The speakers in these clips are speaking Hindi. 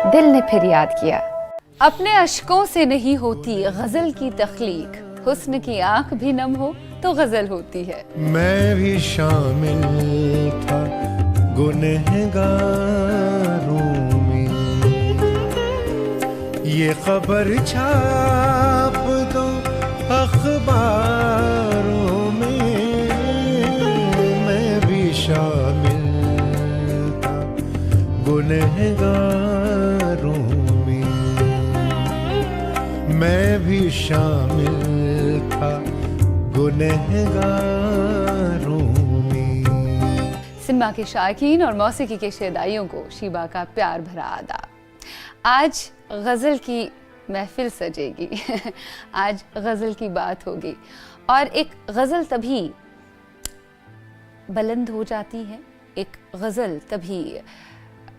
दिल ने फिर याद किया। अपने अश्कों से नहीं होती गजल की तख्लीक, हुस्न की आंख भी नम हो तो गजल होती है। मैं भी शामिल था गुनहगारों में, ये खबर छाप दो अखबारों में। मैं भी शामिल था गुनहगारों में, मैं भी शामिल था गुनहगारों में। सिनेमा के शायकीन और मौसीकी के शहदाइयों को शीबा का प्यार भरा आदाब। आज गज़ल की महफिल सजेगी आज गज़ल की बात होगी, और एक गज़ल तभी बुलंद हो जाती है, एक गज़ल तभी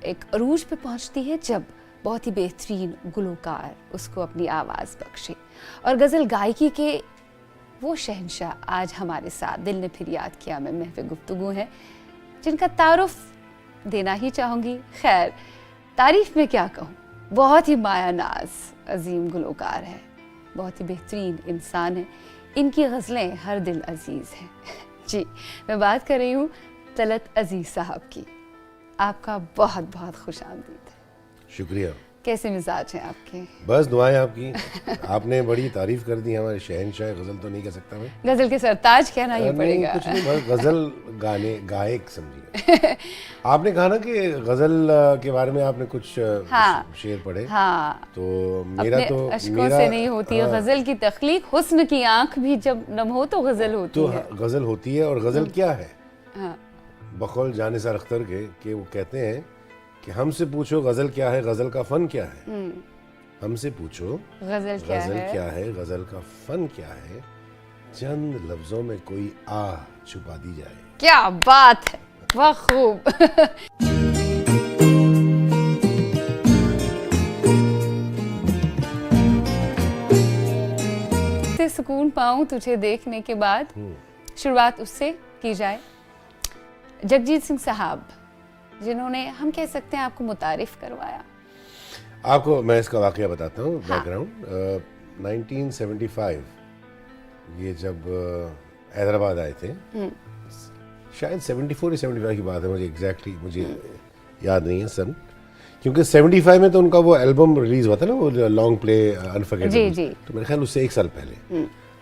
एक अरूज पे पहुंचती है जब बहुत ही बेहतरीन गुलकार उसको अपनी आवाज़ बख्शे। और गज़ल गायकी के वो शहंशाह आज हमारे साथ दिल ने फिर याद किया में महफ़िल गुफ्तगू हैं, जिनका तारुफ देना ही चाहूँगी। खैर, तारीफ़ में क्या कहूँ, बहुत ही माया नाज अजीम गुलकार है, बहुत ही बेहतरीन इंसान है। इनकी गज़लें हर दिल अजीज़ हैं। जी, मैं बात कर रही हूँ तलत अजीज़ साहब की। आपका बहुत बहुत खुश आमदीद। शुक्रिया। कैसे मिजाज हैं आपके? बस दुआएं आपकी। आपने बड़ी तारीफ कर दी हमारे शहंशाह गज़ल, तो नहीं कह सकता मैं, गज़ल के सरताज कहना ही नहीं, पड़ेगा। कुछ नहीं, बस गज़ल गायक समझिए। आपने कहा ना कि गज़ल के बारे में आपने कुछ हाँ, शेर पढ़े। हाँ, तो मेरा तो अश्कों से नहीं होती हाँ, गज़ल की तख्लीक, हुस्न की आंख भी जब नम हो तो गज़ल होती तो है। गज़ल होती है। और गज़ल क्या है? हाँ, बकौल जानिसार अख्तर के कि वो कहते हैं कि हमसे पूछो गज़ल क्या है, गज़ल का फ़न क्या है। हमसे पूछो गज़ल क्या गज़ल है? क्या है, गज़ल का फ़न क्या है, चंद लफ्ज़ों में कोई आह छुपा दी जाए। क्या बात है, वाह खूब। से सुकून पाऊं तुझे देखने के बाद, शुरुआत उससे की जाए। जगजीत सिंह साहब, जिन्होंने हम कह सकते हैं आपको मुतारिफ करवाया। आपको मैं इसका वाक़या बताता हूँ, हाँ। बैकग्राउंड। 1975 ये जब हैदराबाद आए थे, शायद 74 या 75 की बात है, मुझे एग्जैक्टली मुझे याद नहीं है सन, क्योंकि 75 में तो उनका वो एल्बम रिलीज हुआ था ना, वो लॉन्ग प्ले अनफॉरगेटेबल। जी, जी। तो मेरे ख्याल उससे एक साल पहले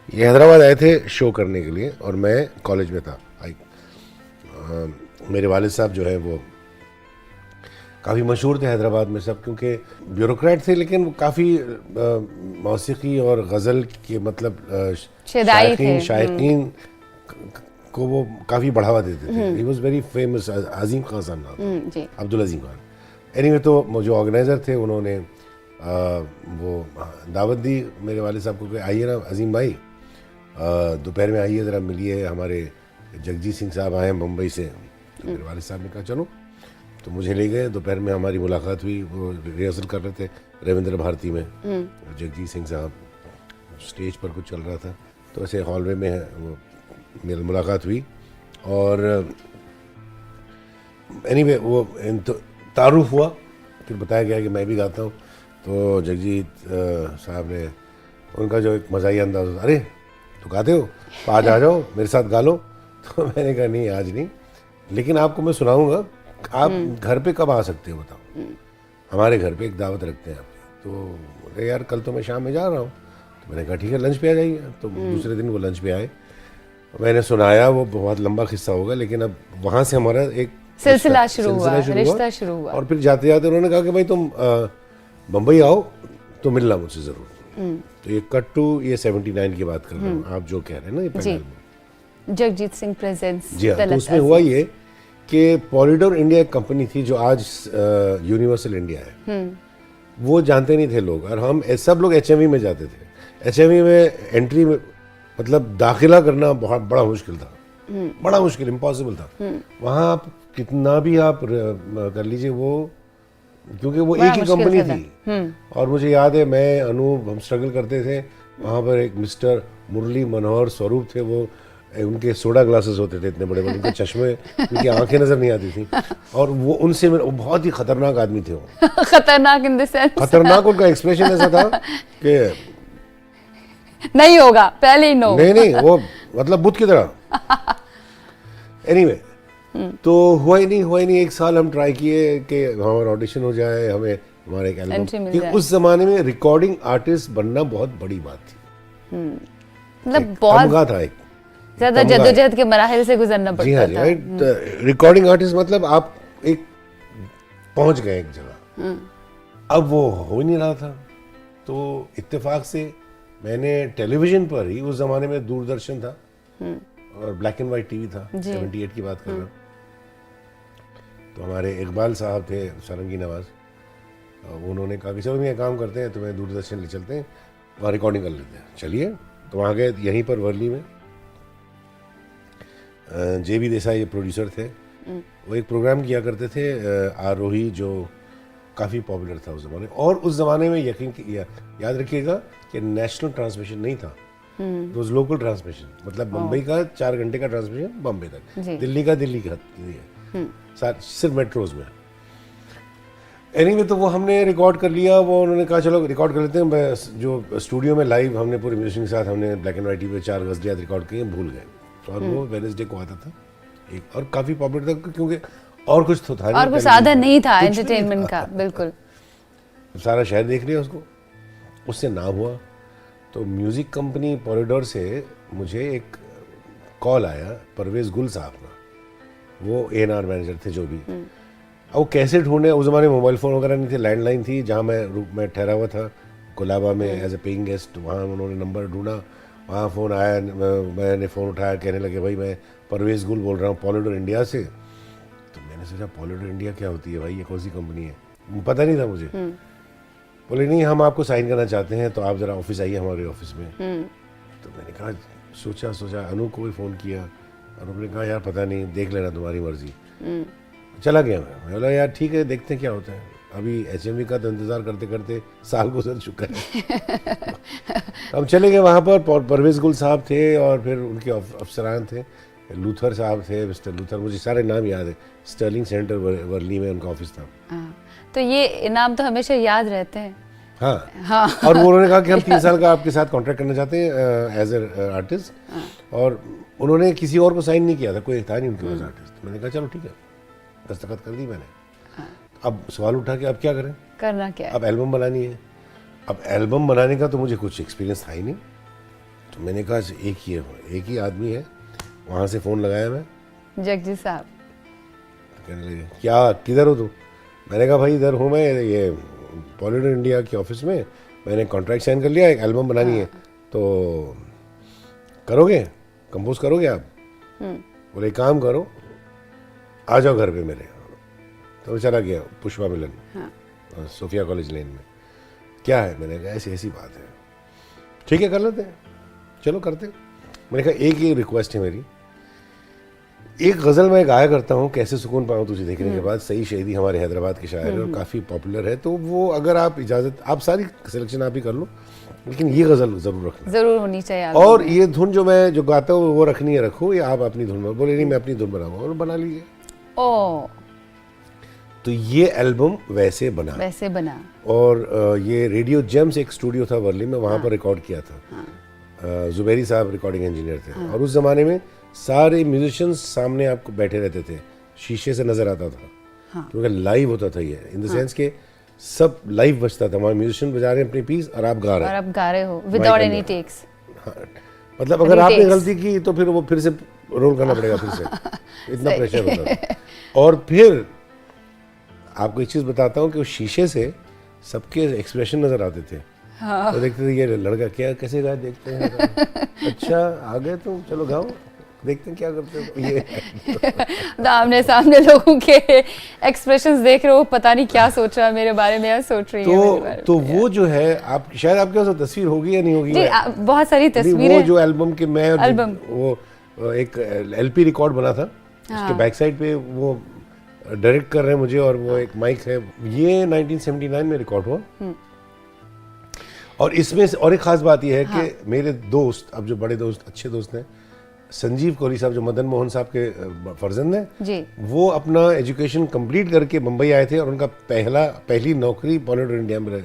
ये हैदराबाद आए थे शो करने के लिए, और मैं कॉलेज में था। मेरे वालिद साहब जो है वो काफ़ी मशहूर थे हैदराबाद में सब, क्योंकि ब्यूरोक्रेट थे, लेकिन वो काफ़ी मौसीकी और गज़ल के मतलब शायकीन को वो काफ़ी बढ़ावा देते थे। ही वॉज वेरी फेमस, अजीम खान साहब नाम, अब्दुल अजीम खान। एनीवे, तो जो ऑर्गेनाइज़र थे उन्होंने वो दावत दी मेरे वालिद साहब को कि आइए ना अजीम भाई, दोपहर में आइए, ज़रा मिलिए, हमारे जगजीत सिंह साहब आए हैं मुंबई से। तो मेरे वालिद साहब ने कहा चलो, तो मुझे ले गए। दोपहर में हमारी मुलाकात हुई, वो रिहर्सल कर रहे थे रविंद्र भारती में। जगजीत सिंह साहब स्टेज पर कुछ चल रहा था, तो ऐसे हॉलवे में वो मेरी मुलाकात हुई। और एनीवे वो तारुफ हुआ, फिर बताया गया कि मैं भी गाता हूँ। तो जगजीत साहब ने, उनका जो एक मज़ाही अंदाज़, अरे तो गाते हो, तो आज आ जाओ मेरे साथ गा लो। तो मैंने कहा नहीं, आज नहीं, लेकिन आपको मैं सुनाऊंगा, आप घर पे कब आ सकते हो बताओ, हमारे घर पे एक दावत रखते हैं आपकी। तो बोले यार कल तो मैं शाम में जा रहा हूँ। तो मैंने कहा ठीक है, लंच पे आ जाइए। तो दूसरे दिन वो लंच पे आए, मैंने सुनाया, वो बहुत लंबा किस्सा होगा, लेकिन अब वहाँ से हमारा एक सिलसिला शुरू हुआ, रिश्ता शुरू हुआ। और फिर जाते जाते उन्होंने कहा कि भाई तुम बम्बई आओ तो मिलना मुझसे ज़रूर। तो ये कट टू ये 79 की बात कर रहा हूँ, आप जो कह रहे हैं ना, ये पहले एल्बम जगजीत सिंह प्रेजेंट्स। जी हाँ। तो उसमें हुआ ये कि पॉलीडोर इंडिया एक कंपनी थी जो आज यूनिवर्सल इंडिया है, वो जानते नहीं थे लोग, और हम सब लोग HMV में जाते थे। HMV में एंट्री में मतलब दाखिला करना बहुत बड़ा मुश्किल था, बड़ा मुश्किल, इम्पॉसिबल था। वहाँ आप कितना भी आप कर लीजिए, वो क्योंकि वो एक ही कंपनी थी। और मुझे याद है, मैं अनूप हम स्ट्रगल करते थे वहाँ पर। एक मिस्टर मुरली मनोहर स्वरूप थे, वो उनके सोडा ग्लासेस होते थे इतने बड़े बड़े, उनके चश्मे, उनकी आंखें नजर नहीं आती थी, और वो उनसे वो बहुत ही खतरनाक आदमी थे वो। खतरनाक इन द सेंस, खतरनाक, उनका एक्सप्रेशन ऐसा था कि नहीं होगा पहले ही नो। नहीं वो मतलब बुत की तरह। एनीवे तो हुआ ही नहीं। एक साल हम ट्राई किए कि हमारा ऑडिशन हो जाए, हमें हमारा एक Entry एल्बम, मिल कि जाए। उस जमाने में रिकॉर्डिंग आर्टिस्ट बनना बहुत बड़ी बात थी, मतलब बहुत तमगा था एक। ज्यादा तमगा है। जद्दोजहद के मराहिल से गुजरना जी पड़ता हाँ जी, था। राइट। रिकॉर्डिंग आर्टिस्ट मतलब आप एक पहुंच गए एक जगह, अब वो हो ही नहीं रहा था। तो इत्तेफाक से मैंने टेलीविजन पर ही, उस जमाने में दूरदर्शन था और ब्लैक एंड वाइट टीवी था, जी। 78 की बात कर रहा हूँ। तो हमारे इकबाल साहब थे, सारंगी नवाज, उन्होंने कहा कि चलो मैं काम करते हैं, तुम्हें दूरदर्शन ले चलते हैं, वहाँ रिकॉर्डिंग कर लेते हैं। चलिए, तो वहाँ गए, यहीं पर वर्ली में JB देसाई प्रोड्यूसर थे, वो एक प्रोग्राम किया करते थे, आरोही, जो काफ़ी पॉपुलर था उस ज़माने। और उस ज़माने में याद रखिएगा कि नेशनल ट्रांसमिशन नहीं था, तो लोकल ट्रांसमिशन, मतलब मुंबई का 4 घंटे का ट्रांसमिशन बम्बई जी। तक, दिल्ली का सिर्फ मेट्रोज में। एनीवे तो वो हमने रिकॉर्ड कर लिया, वो उन्होंने कहा चलो रिकॉर्ड कर लेते हैं। जो स्टूडियो में लाइव हमने पूरे म्यूजिक के साथ हमने ब्लैक एंड वाइट टीवी पे 4 गज़लियात रिकॉर्ड किए, भूल गए। और वो वेडनेसडे को आता था एक, और काफ़ी पॉपुलर था क्योंकि और कुछ तो था नहीं, और कुछ साधन नहीं था कुछ भी एंटरटेनमेंट नहीं का, था। बिल्कुल। सारा शहर देख लिया उसको, उससे नाम हुआ। तो म्यूज़िक कंपनी पॉलिडोर से मुझे एक कॉल आया, परवेज़ गुल साहब का, वो A&R मैनेजर थे जो भी। अब वो कैसे ढूंढे, उस ज़माने में मोबाइल फ़ोन वगैरह नहीं थे, लैंडलाइन थी, जहाँ मैं ठहरा हुआ था कोलाबा में एज ए पेइंग गेस्ट, वहाँ उन्होंने नंबर ढूंढा, वहाँ फ़ोन आया, मैंने फ़ोन उठाया, कहने लगे भाई मैं परवेज़ गुल बोल रहा हूँ पॉलिडोर इंडिया से। तो मैंने सोचा पॉलिडोर इंडिया क्या होती है भाई, ये कौन सी कंपनी है, पता नहीं था मुझे। बोले नहीं, हम आपको साइन करना चाहते हैं, तो आप ज़रा ऑफिस आइए हमारे ऑफिस में। तो मैंने कहा, सोचा अनु को भी फ़ोन किया, और उन्होंने कहा यार पता नहीं, देख लेना तुम्हारी मर्जी। चला गया मैं बोला यार ठीक है, देखते हैं क्या होता है। अभी HMV का तो इंतज़ार करते करते साल गुजर चुका है। हम चले गए वहाँ पर, परवेज़ गुल साहब थे, और फिर उनके अफसरान थे, लूथर साहब थे, मिस्टर लूथर, मुझे सारे नाम याद है। स्टर्लिंग सेंटर वर्ली में उनका ऑफिस था। तो ये नाम तो हमेशा याद रहते हैं। हाँ। और वो उन्होंने कहा कि हम 3 साल का आपके साथ कॉन्ट्रैक्ट करना चाहते हैं एज ए आर्टिस्ट, और उन्होंने किसी और को साइन नहीं किया था, कोई था नहीं उनके पास आर्टिस्ट। मैंने कहा चलो ठीक है, दस्तखत कर दी मैंने। अब सवाल उठा कि अब क्या करें, करना क्या है? अब एल्बम बनानी है। अब एल्बम बनाने का तो मुझे कुछ एक्सपीरियंस था ही नहीं, तो मैंने कहा एक ही आदमी है। वहाँ से फ़ोन लगाया मैं, जगजी साहब। कहने लगे क्या, किधर हो तुम? मैंने कहा भाई इधर हूँ मैं, ये पॉलिडोर इंडिया के ऑफिस में, मैंने कॉन्ट्रैक्ट साइन कर लिया, एक एल्बम बनानी है, तो करोगे, कंपोज करोगे आप? बोले काम करो, आ जाओ घर पे मेरे। तो मैं चला गया पुष्पा मिलन, सोफिया कॉलेज लेन में। क्या है? मैंने कहा ऐसी ऐसी बात है, ठीक है कर लेते हैं, चलो करते हैं। मैंने कहा एक ही रिक्वेस्ट है मेरी, एक गज़ल मैं गाया करता हूँ, कैसे सुकून पाऊँ तुझे देखने के बाद, सही शहीदी हमारे हैदराबाद के शायर है और काफ़ी पॉपुलर है, तो वो अगर आप इजाज़त, आप सारी सिलेक्शन आप ही कर लो, लेकिन ये गज़ल ज़रूर रखना, जरूर होनी चाहिए आप। और ये धुन जो मैं जो गाता हूँ वो रखनी है, रखो, या आप अपनी धुन में। बोले नहीं मैं अपनी धुन बनाऊंगा, और बना लीजिए। ओ, तो ये एल्बम वैसे बना। और ये रेडियो जेम्स एक स्टूडियो था वर्ली में, वहाँ पर रिकॉर्ड किया था। जुबैरी साहब रिकॉर्डिंग इंजीनियर थे, और उस ज़माने में सारे म्यूजिशियंस सामने आपको बैठे रहते थे, शीशे से नज़र आता था, क्योंकि लाइव होता था ये, इन द सेंस के सब लाइव बजता था। वहाँ म्यूजिशियन बजा रहे हैं अपनी पीस, और आप गा रहे हो विदाउट एनी टेक्स। मतलब अगर आपने गलती की तो फिर वो फिर से रोल करना पड़ेगा फिर से, इतना प्रेशर होता था। और फिर आपको एक चीज़ बताता हूँ कि उस शीशे से सबके एक्सप्रेशन नज़र आते थे। तो देखते थे ये लड़का क्या कैसे गाए, देखते हैं अच्छा आ गए तुम, चलो गाओ, देखते हैं क्या करते हो ये। आमने सामने लोगों के एक्सप्रेशंस देख रहे हो, पता नहीं क्या सोच रहा है मेरे बारे में, या सोच रही है तो वो जो है, आप शायद आपके पास तस्वीर होगी या नहीं होगी जी, बहुत सारी तस्वीरें। वो जो एल्बम के मैं वो एक LP रिकॉर्ड बना था, उसके बैक साइड पे वो डायरेक्ट कर रहे हैं मुझे, और वो एक माइक है। ये 1979 में रिकॉर्ड हुआ। और इसमें और एक खास बात यह है कि मेरे दोस्त, अब जो बड़े दोस्त अच्छे दोस्त हैं, संजीव कोहली साहब जो मदन मोहन साहब के फर्जंद हैं, जी वो अपना एजुकेशन कंप्लीट करके मुंबई आए थे और उनका पहली नौकरी पॉलिटिकल इंडिया में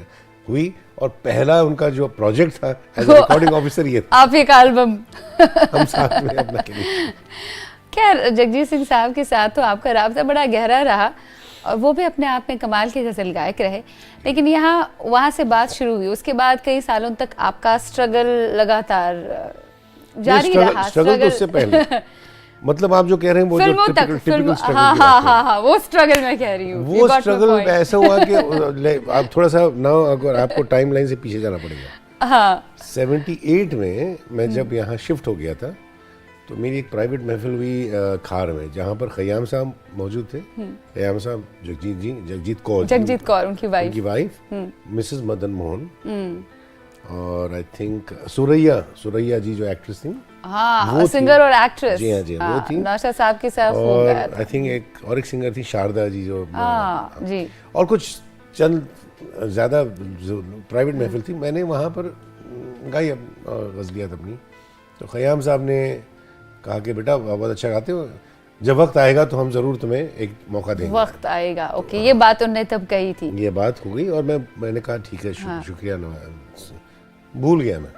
हुई और पहला उनका जो प्रोजेक्ट था एज अ रिकॉर्डिंग ऑफिसर ये था। आप एक एल्बम हम साथ में अपना किए। खैर जगजीत सिंह साहब के साथ तो आपका राब्ता बड़ा गहरा रहा और वो भी अपने आप में कमाल के गज़ल गायक रहे, लेकिन यहाँ वहाँ से बात शुरू हुई, उसके बाद कई सालों तक आपका स्ट्रगल लगातार जारी रहा। स्ट्रगल तो उससे पहले मतलब आप जो कह रहे हैं वो जो टिपिकल स्ट्रगल, हाँ वो स्ट्रगल मैं कह रही हूँ। वो स्ट्रगल ऐसा हुआ कि आप थोड़ा सा ना, अगर आपको टाइम लाइन से पीछे जाना पड़ेगा। हाँ 78 में मैं जब यहाँ शिफ्ट हो गया था तो मेरी एक प्राइवेट महफिल हुई खार में, जहाँ पर खयाम साहब मौजूद थे। खयाम साहब जगजीत कौर उनकी वाइफ मिसेस मदन मोहन और आई थिंक सुरैया जी जो एक्ट्रेस थी, हाँ सिंगर और एक्ट्रेस, जी हाँ वो थी। नौशाद साहब के साथ और आई थिंक एक सिंगर थी शारदा जी जो जी, और कुछ चंद ज़्यादा प्राइवेट महफिल थी। मैंने वहाँ पर गाई गज़लियात अपनी, तो खयाम साहब ने कहा कि बेटा बहुत अच्छा गाते हो, जब वक्त आएगा तो हम ज़रूर तुम्हें एक मौका देंगे। वक्त आएगा, ओके। ये बात उन्होंने तब कही थी, ये बात हो गई और मैंने कहा ठीक है, शुक्रिया, भूल गया मैं।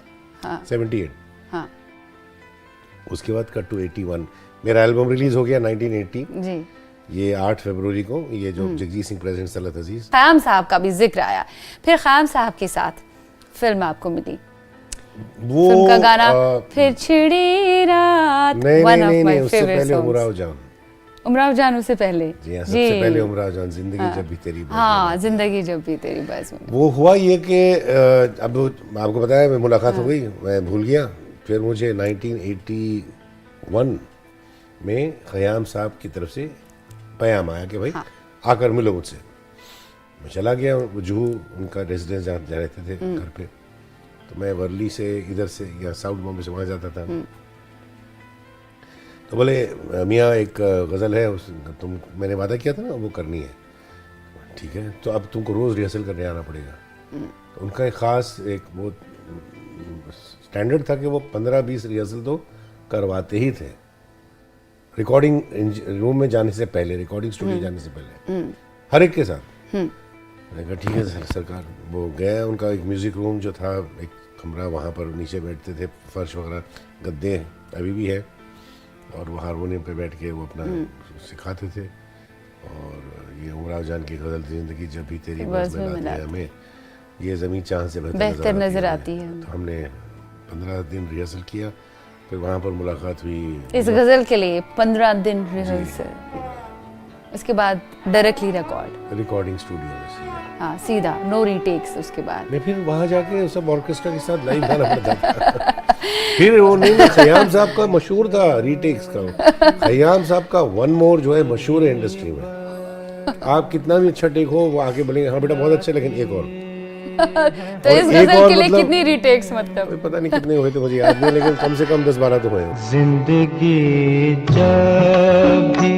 हाँ 78 हाँ उसके बाद कट टू 81 मेरा एल्बम रिलीज हो गया 1980 जी। ये 8 फरवरी को, ये जो जगजीत सिंह प्रेसिडेंट सलत अजीज। खयाम साहब का भी जिक्र आया, फिर खयाम साहब के साथ फिल्म आपको मिली, वो फिल्म का गाना फिर छिड़ी रात, वन ऑफ माय उससे फेवरेट पहले सॉन्ग्स। उमराव जान उससे पहले, जी हाँ, सबसे पहले उमराव जान, जिंदगी जब भी तेरी बस में। हाँ जिंदगी जब भी तेरी बस में। वो हुआ ये कि अब आपको बताया मैं मुलाकात हो गई, मैं भूल गया। फिर मुझे 1981 में खयाम साहब की तरफ से पैगाम आया कि भाई आकर मिलो मुझसे। मैं चला गया, जुहू उनका रेजिडेंस जहाँ रहते थे घर पे, तो मैं वर्ली से इधर से या साउथ बॉम्बे से वहाँ जाता था। तो बोले मियाँ एक गज़ल है मैंने वादा किया था ना वो करनी है, ठीक है तो अब तुमको रोज़ रिहर्सल करने आना पड़ेगा। तो उनका एक ख़ास एक वो स्टैंडर्ड था कि वो 15-20 रिहर्सल तो करवाते ही थे, रिकॉर्डिंग रूम में जाने से पहले, रिकॉर्डिंग स्टूडियो जाने से पहले, हर एक के साथ। मैंने कहा ठीक है सरकार। वो गया, उनका एक म्यूज़िक रूम जो था, एक कमरा, वहाँ पर नीचे बैठते थे, फर्श वगैरह, गद्दे अभी भी है, और वो हारमोनियम पे बैठ के वो अपना सिखाते थे। और ये उमराव जान की गज़ल ज़िंदगी जब भी तेरी बस में लाती है हमें, ये ज़मीन चाँद से बेहतर नज़र आती है। तो हमने 15 दिन रिहर्सल किया, फिर वहाँ पर मुलाकात हुई इस गज़ल के लिए 15 दिन रिहर्सल, उसके बाद डायरेक्टली रिकॉर्डिंग स्टूडियो में हाँ सीधा, नो रीटेक्स। उसके बाद मैं फिर वहाँ जाके सब ऑर्केस्ट्रा के साथ लाइव गाना पड़ता था। फिर वो नहीं, खयाम साहब का मशहूर था रीटेक्स का, खयाम साहब का वन मोर जो है मशहूर है इंडस्ट्री में। आप कितना भी अच्छा टेक हो, वो आके बोलेंगे हाँ बेटा बहुत अच्छा, लेकिन एक और। तो इस गज़ल के लिए कितनी रीटेक्स मतलब पता नहीं कितने हुए थे, मुझे याद नहीं, लेकिन कम से कम 10-12 तो हुए। जिंदगी जब भी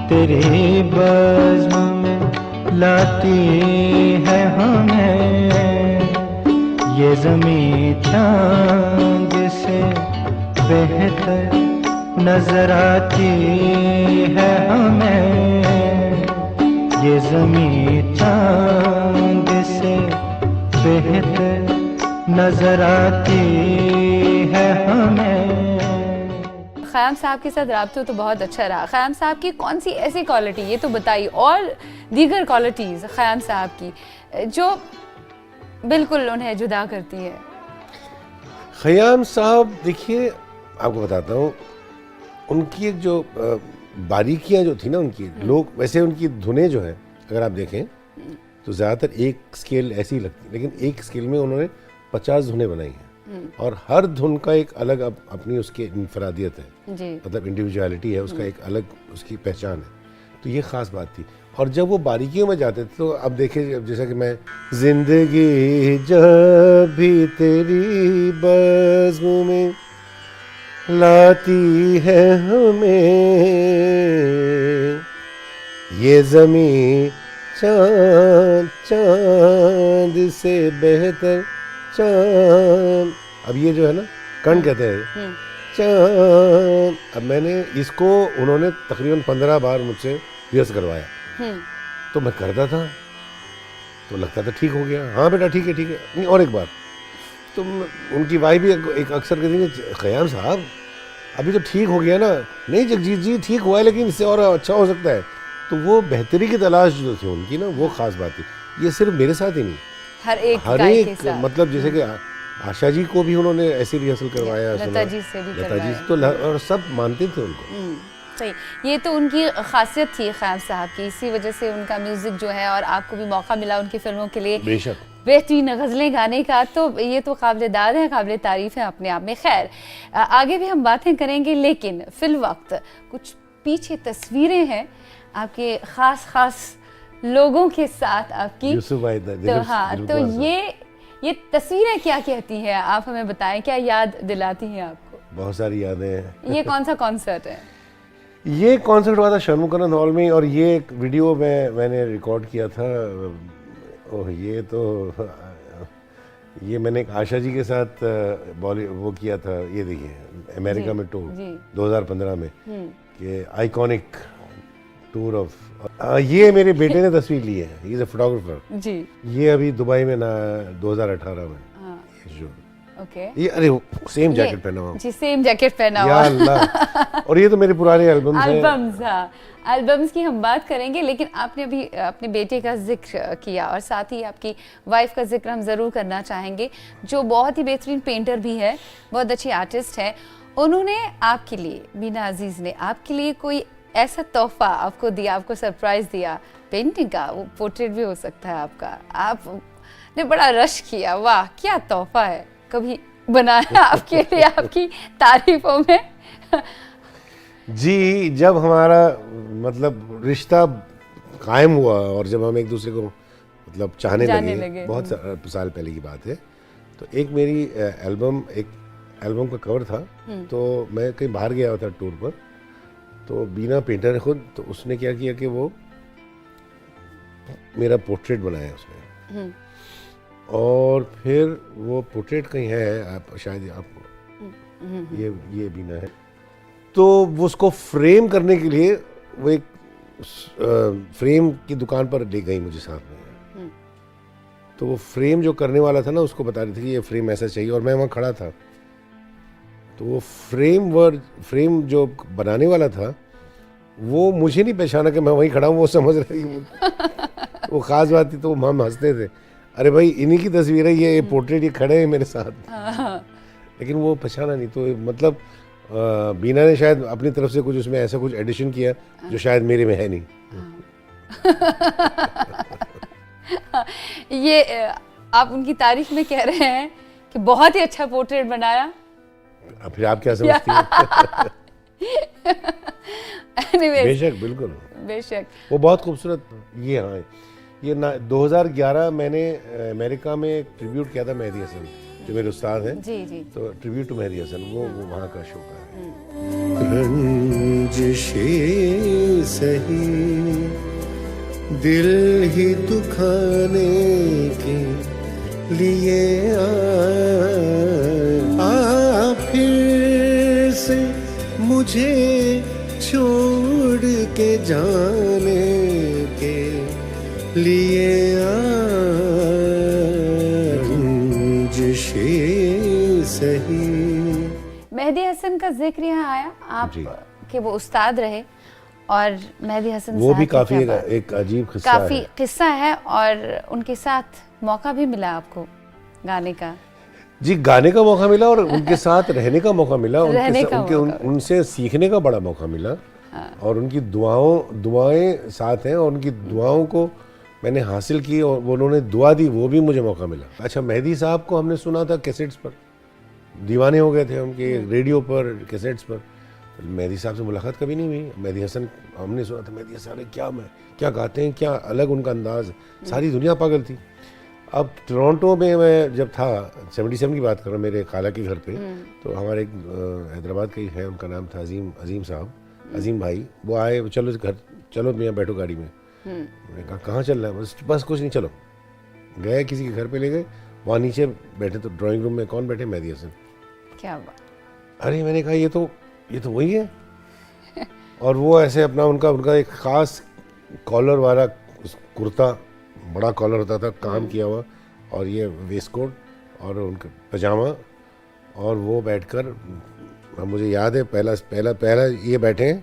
तेरी बज़्म में लाती है हमें, ये ज़मीं चांद से बेहतर नजर आती है हमें, ये ज़मीं चांद से बेहतर नजर आती है हमें। खयाम साहब के साथ राब्ता तो बहुत अच्छा रहा। खयाम साहब की कौन सी ऐसी क्वालिटी, ये तो बताइए, और दीगर क्वालिटीज़ खयाम साहब की जो बिल्कुल उन्हें जुदा करती है? खयाम साहब देखिए, आपको बताता हूँ, उनकी एक जो बारीकियाँ जो थी ना उनकी, लोग वैसे उनकी धुनें जो है अगर आप देखें तो ज़्यादातर एक स्केल ऐसी लगती है, लेकिन एक स्केल में उन्होंने 50 धुनें बनाई हैं, और हर धुन का एक अलग अपनी उसकी इनफरादियत है जी। मतलब इंडिविजुअलिटी है, उसका एक अलग उसकी पहचान है। तो ये ख़ास बात थी। और जब वो बारीकियों में जाते थे तो अब देखिए, जैसा कि मैं जिंदगी जब भी तेरी बज़्म में लाती है हमें, ये ज़मीं चांद चांद से बेहतर चांद, अब ये जो है ना कर्ण कहते हैं, चांद। अब मैंने इसको उन्होंने तकरीबन 15 बार मुझसे रिहर्स करवाया, तो मैं करता था तो लगता था ठीक हो गया, हाँ बेटा ठीक है नहीं, और एक बार। तो उनकी वाइफ भी एक अक्सर कहती थी, ख़याम साहब अभी तो ठीक हो गया ना, नहीं जगजीत जी ठीक हुआ है लेकिन इससे और अच्छा हो सकता है। तो वो बेहतरी की तलाश जो थी उनकी ना, वो ख़ास बात थी। ये सिर्फ मेरे साथ ही नहीं, हर एक मतलब जैसे कि आशा जी को भी उन्होंने ऐसे रिहर्सल करवाया, लता जी से भी करवाया, तो और सब मानते थे उनको। सही, ये तो उनकी खासियत थी ख़याम साहब की, इसी वजह से उनका म्यूज़िक जो है, और आपको भी मौका मिला उनकी फिल्मों के लिए बेशक बेहतरीन गज़लें गाने का, तो ये तो काबिल दाद है, काबिल तारीफ़ है अपने आप में। खैर आगे भी हम बातें करेंगे, लेकिन फिल वक्त कुछ पीछे तस्वीरें हैं आपके ख़ास लोगों के साथ आपकी, तो हाँ, तो ये तस्वीरें क्या कहती हैं, आप हमें बताएं, क्या याद दिलाती हैं आपको? बहुत सारी यादें हैं। ये कौन सा कॉन्सर्ट है? ये कॉन्सर्ट हुआ था शर्मुकरन हॉल में, और ये एक वीडियो मैंने रिकॉर्ड किया था। ओह ये मैंने एक आशा जी के साथ वो किया था, ये देखिए अमेरिका में टूर 2015 में, कि आइकॉनिक टूर ऑफ, ये मेरे बेटे ने तस्वीर ली है, ही इज अ फोटोग्राफर जी। ये अभी दुबई में ना 2018 में, ये जो ओके, ये अरे सेम जैकेट पहना हुआ जी, सेम जैकेट पहना हुआ, या अल्लाह। और ये तो मेरे पुराने एल्बम्स की हम बात करेंगे, लेकिन आपने अभी अपने बेटे का जिक्र किया, और साथ ही आपकी वाइफ का जिक्र हम ज़रूर करना चाहेंगे, जो बहुत ही बेहतरीन पेंटर भी है, बहुत अच्छी आर्टिस्ट है। उन्होंने आपके लिए, बीना अजीज़ ने आपके लिए कोई ऐसा तोहफा आपको दिया, आपको सरप्राइज दिया, पेंटिंग का, वो पोर्ट्रेट भी हो सकता है आपका, आपने बड़ा रश किया, वाह क्या तोहफा है, कभी बनाया आपके लिए आपकी तारीफों में? जी, जब हमारा मतलब रिश्ता कायम हुआ और जब हम एक दूसरे को मतलब चाहने लगे, बहुत साल पहले की बात है, तो एक मेरी एल्बम का कवर था, तो मैं कहीं बाहर गया था टूर पर, तो बीना पेंटर है खुद, तो उसने क्या किया कि वो मेरा पोर्ट्रेट बनाया उसने, और फिर वो पोर्ट्रेट कहीं है, आप शायद आपको ये बीना है, तो वो उसको फ्रेम करने के लिए वो एक फ्रेम की दुकान पर ले गई मुझे साथ में। तो वो फ्रेम जो करने वाला था ना, उसको बता रही थी कि ये फ्रेम ऐसा चाहिए, और मैं वहाँ खड़ा था, तो वो फ्रेम जो बनाने वाला था वो मुझे नहीं पहचाना कि मैं वहीं खड़ा हूँ, वो समझ रही वो ख़ास बात थी, तो हम हंसते थे, अरे भाई इन्हीं की तस्वीर है ये पोर्ट्रेट, ये खड़े हैं मेरे साथ। लेकिन वो पहचाना नहीं, तो मतलब बीना ने शायद अपनी तरफ से कुछ उसमें ऐसा कुछ एडिशन किया जो शायद मेरे में है नहीं। ये आप उनकी तारीफ में कह रहे हैं कि बहुत ही अच्छा पोर्ट्रेट बनाया, फिर आप क्या समझती हैं? बेशक, बिल्कुल बेशक, वो बहुत खूबसूरत। ये हाँ, ये 2011 मैंने अमेरिका में एक ट्रिब्यूट किया था मेहदी हसन, जो मेरे उस्ताद हैं जी जी, तो ट्रिब्यूट टू मेहदी हसन, वो वहाँ का शो का है। रंजिशे सही दिल ही दुखाने के लिए आ फिर से मुझे छोड़ के जाने के लिए सही। मेहदी हसन का जिक्र यहाँ आया, आप के वो उस्ताद रहे, और मेहदी हसन वो भी काफी एक अजीब किस्सा है, और उनके साथ मौका भी मिला आपको गाने का? जी, गाने का मौका मिला, और उनके साथ रहने का मौका मिला, उनसे सीखने का बड़ा मौका मिला। और उनकी दुआएं साथ हैं, और उनकी दुआओं को मैंने हासिल की, और वो उन्होंने दुआ दी, वो भी मुझे मौका मिला। अच्छा, मेहदी साहब को हमने सुना था कैसेट्स पर, दीवाने हो गए थे हम कि रेडियो पर, कैसेट्स पर। तो मेहदी साहब से मुलाकात कभी नहीं हुई। मेहदी हसन हमने सुना था, मेहदी हसन क्या गाते हैं, क्या अलग उनका अंदाज, सारी दुनिया पागल थी। अब टोरंटो में मैं जब था, 77 की बात कर रहा हूँ, मेरे खाला के घर पे, तो हमारे एक हैदराबाद का ही है, उनका नाम था अजीम साहब, अजीम भाई। वो आए, चलो घर चलो, मैं बैठो गाड़ी में। मैंने कहा कहाँ चल रहा है? बस कुछ नहीं, चलो। गए, किसी के घर पे ले गए, वहाँ नीचे बैठे, तो ड्राइंग रूम में कौन बैठे? मेहदी हसन। क्या बात। अरे मैंने कहा ये तो वही है। और वो ऐसे अपना उनका एक ख़ास कॉलर वाला कुर्ता, बड़ा कॉलर होता था, काम किया हुआ, और ये वेस्ट कोट और उनका पजामा, और वो बैठकर, अब मुझे याद है पहला ये बैठे हैं,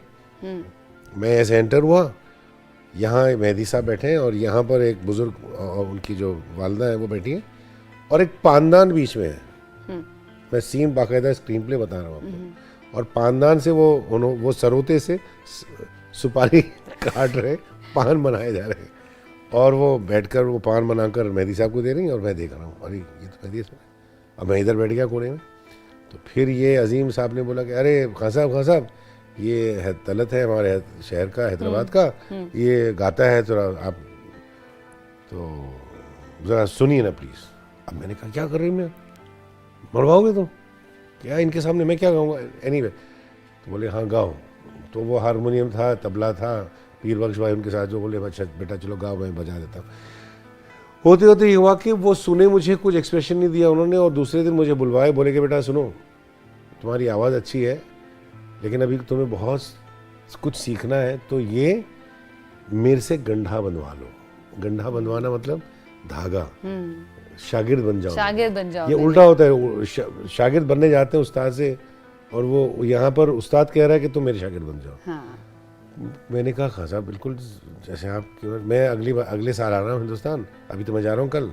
मैं ऐसे एंटर हुआ, यहाँ मेहदी साहब बैठे हैं और यहाँ पर एक बुजुर्ग और उनकी जो वालदा है वो बैठी है, और एक पानदान बीच में है। मैं सीन बाकायदा स्क्रीन प्ले बता रहा हूँ आपको। और पानदान से वो सरोते से सुपारी काट रहे, पान बनाए जा रहे हैं, और वो बैठकर वो पान बनाकर मेहदी साहब को दे रही हैं और मैं देख रहा हूँ, अरे ये तो मेहदी साहब। अब मैं इधर बैठ गया कोने में। तो फिर ये अजीम साहब ने बोला कि अरे खान साहब ये है तलत है हमारे शहर का, हैदराबाद का, ये गाता है, थोड़ा आप तो ज़रा सुनिए ना प्लीज़। अब मैंने कहा क्या कर रही मैं, मरवाओगे तुम क्या इनके सामने, मैं क्या गाऊंगा। एनीवे तो बोले हाँ गाओ। तो वो हारमोनियम था, तबला था, पीर बख्श भाई उनके साथ, जो बोले अच्छा बेटा चलो गाओ, मैं बजा देता हूँ। होते होते ये हुआ कि वो सुने, मुझे कुछ एक्सप्रेशन नहीं दिया उन्होंने, और दूसरे दिन मुझे बुलवाए, बोले कि बेटा सुनो, तुम्हारी आवाज़ अच्छी है लेकिन अभी तुम्हें बहुत कुछ सीखना है, तो ये मेरे से गंढा बनवा लो। गंढा बनवाना मतलब धागा, शागिर्द बन जाओ। ये उल्टा होता है, शागिर्द बनने जाते हैं उस्ताद से, और वो यहाँ पर उस्ताद कह रहा है कि तुम मेरे शागिर्द बन जाओ। हाँ। मैंने कहा खान साहब बिल्कुल जैसे आप, मैं अगले साल आ रहा हूँ हिंदुस्तान, अभी तो मैं जा रहा हूँ कल,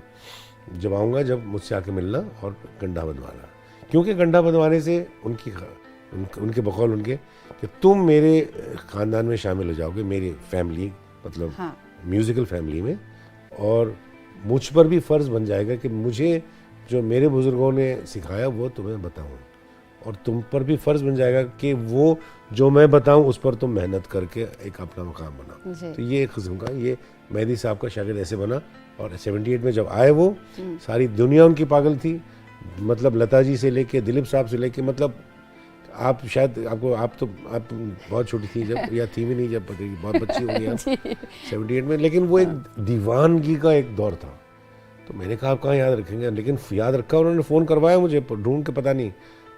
जब आऊँगा जब मुझसे आके मिलना और गंढा बनवाना, क्योंकि गंढा बनवाने से उनके बकौल उनके कि तुम मेरे ख़ानदान में शामिल हो जाओगे, मेरी फैमिली मतलब म्यूज़िकल फैमिली में, और मुझ पर भी फ़र्ज़ बन जाएगा कि मुझे जो मेरे बुज़ुर्गों ने सिखाया वो तुम्हें बताऊँ, और तुम पर भी फ़र्ज़ बन जाएगा कि वो जो मैं बताऊं उस पर तुम मेहनत करके एक अपना मकाम बनाओ। तो ये एक किस्म का, ये मेहदी साहब का शागिर्द ऐसे बना। और 78 में जब आए वो, सारी दुनिया उनकी पागल थी, मतलब लता जी से लेके दिलीप साहब से लेके, मतलब आप शायद आप बहुत छोटी थी जब, या थी भी नहीं जब, बहुत बच्ची होंगी आप 78 में, लेकिन वो एक दीवानगी का एक दौर था। तो मैंने कहा आप कहाँ याद रखेंगे, लेकिन याद रखा, उन्होंने फ़ोन करवाया मुझे ढूंढ के पता नहीं,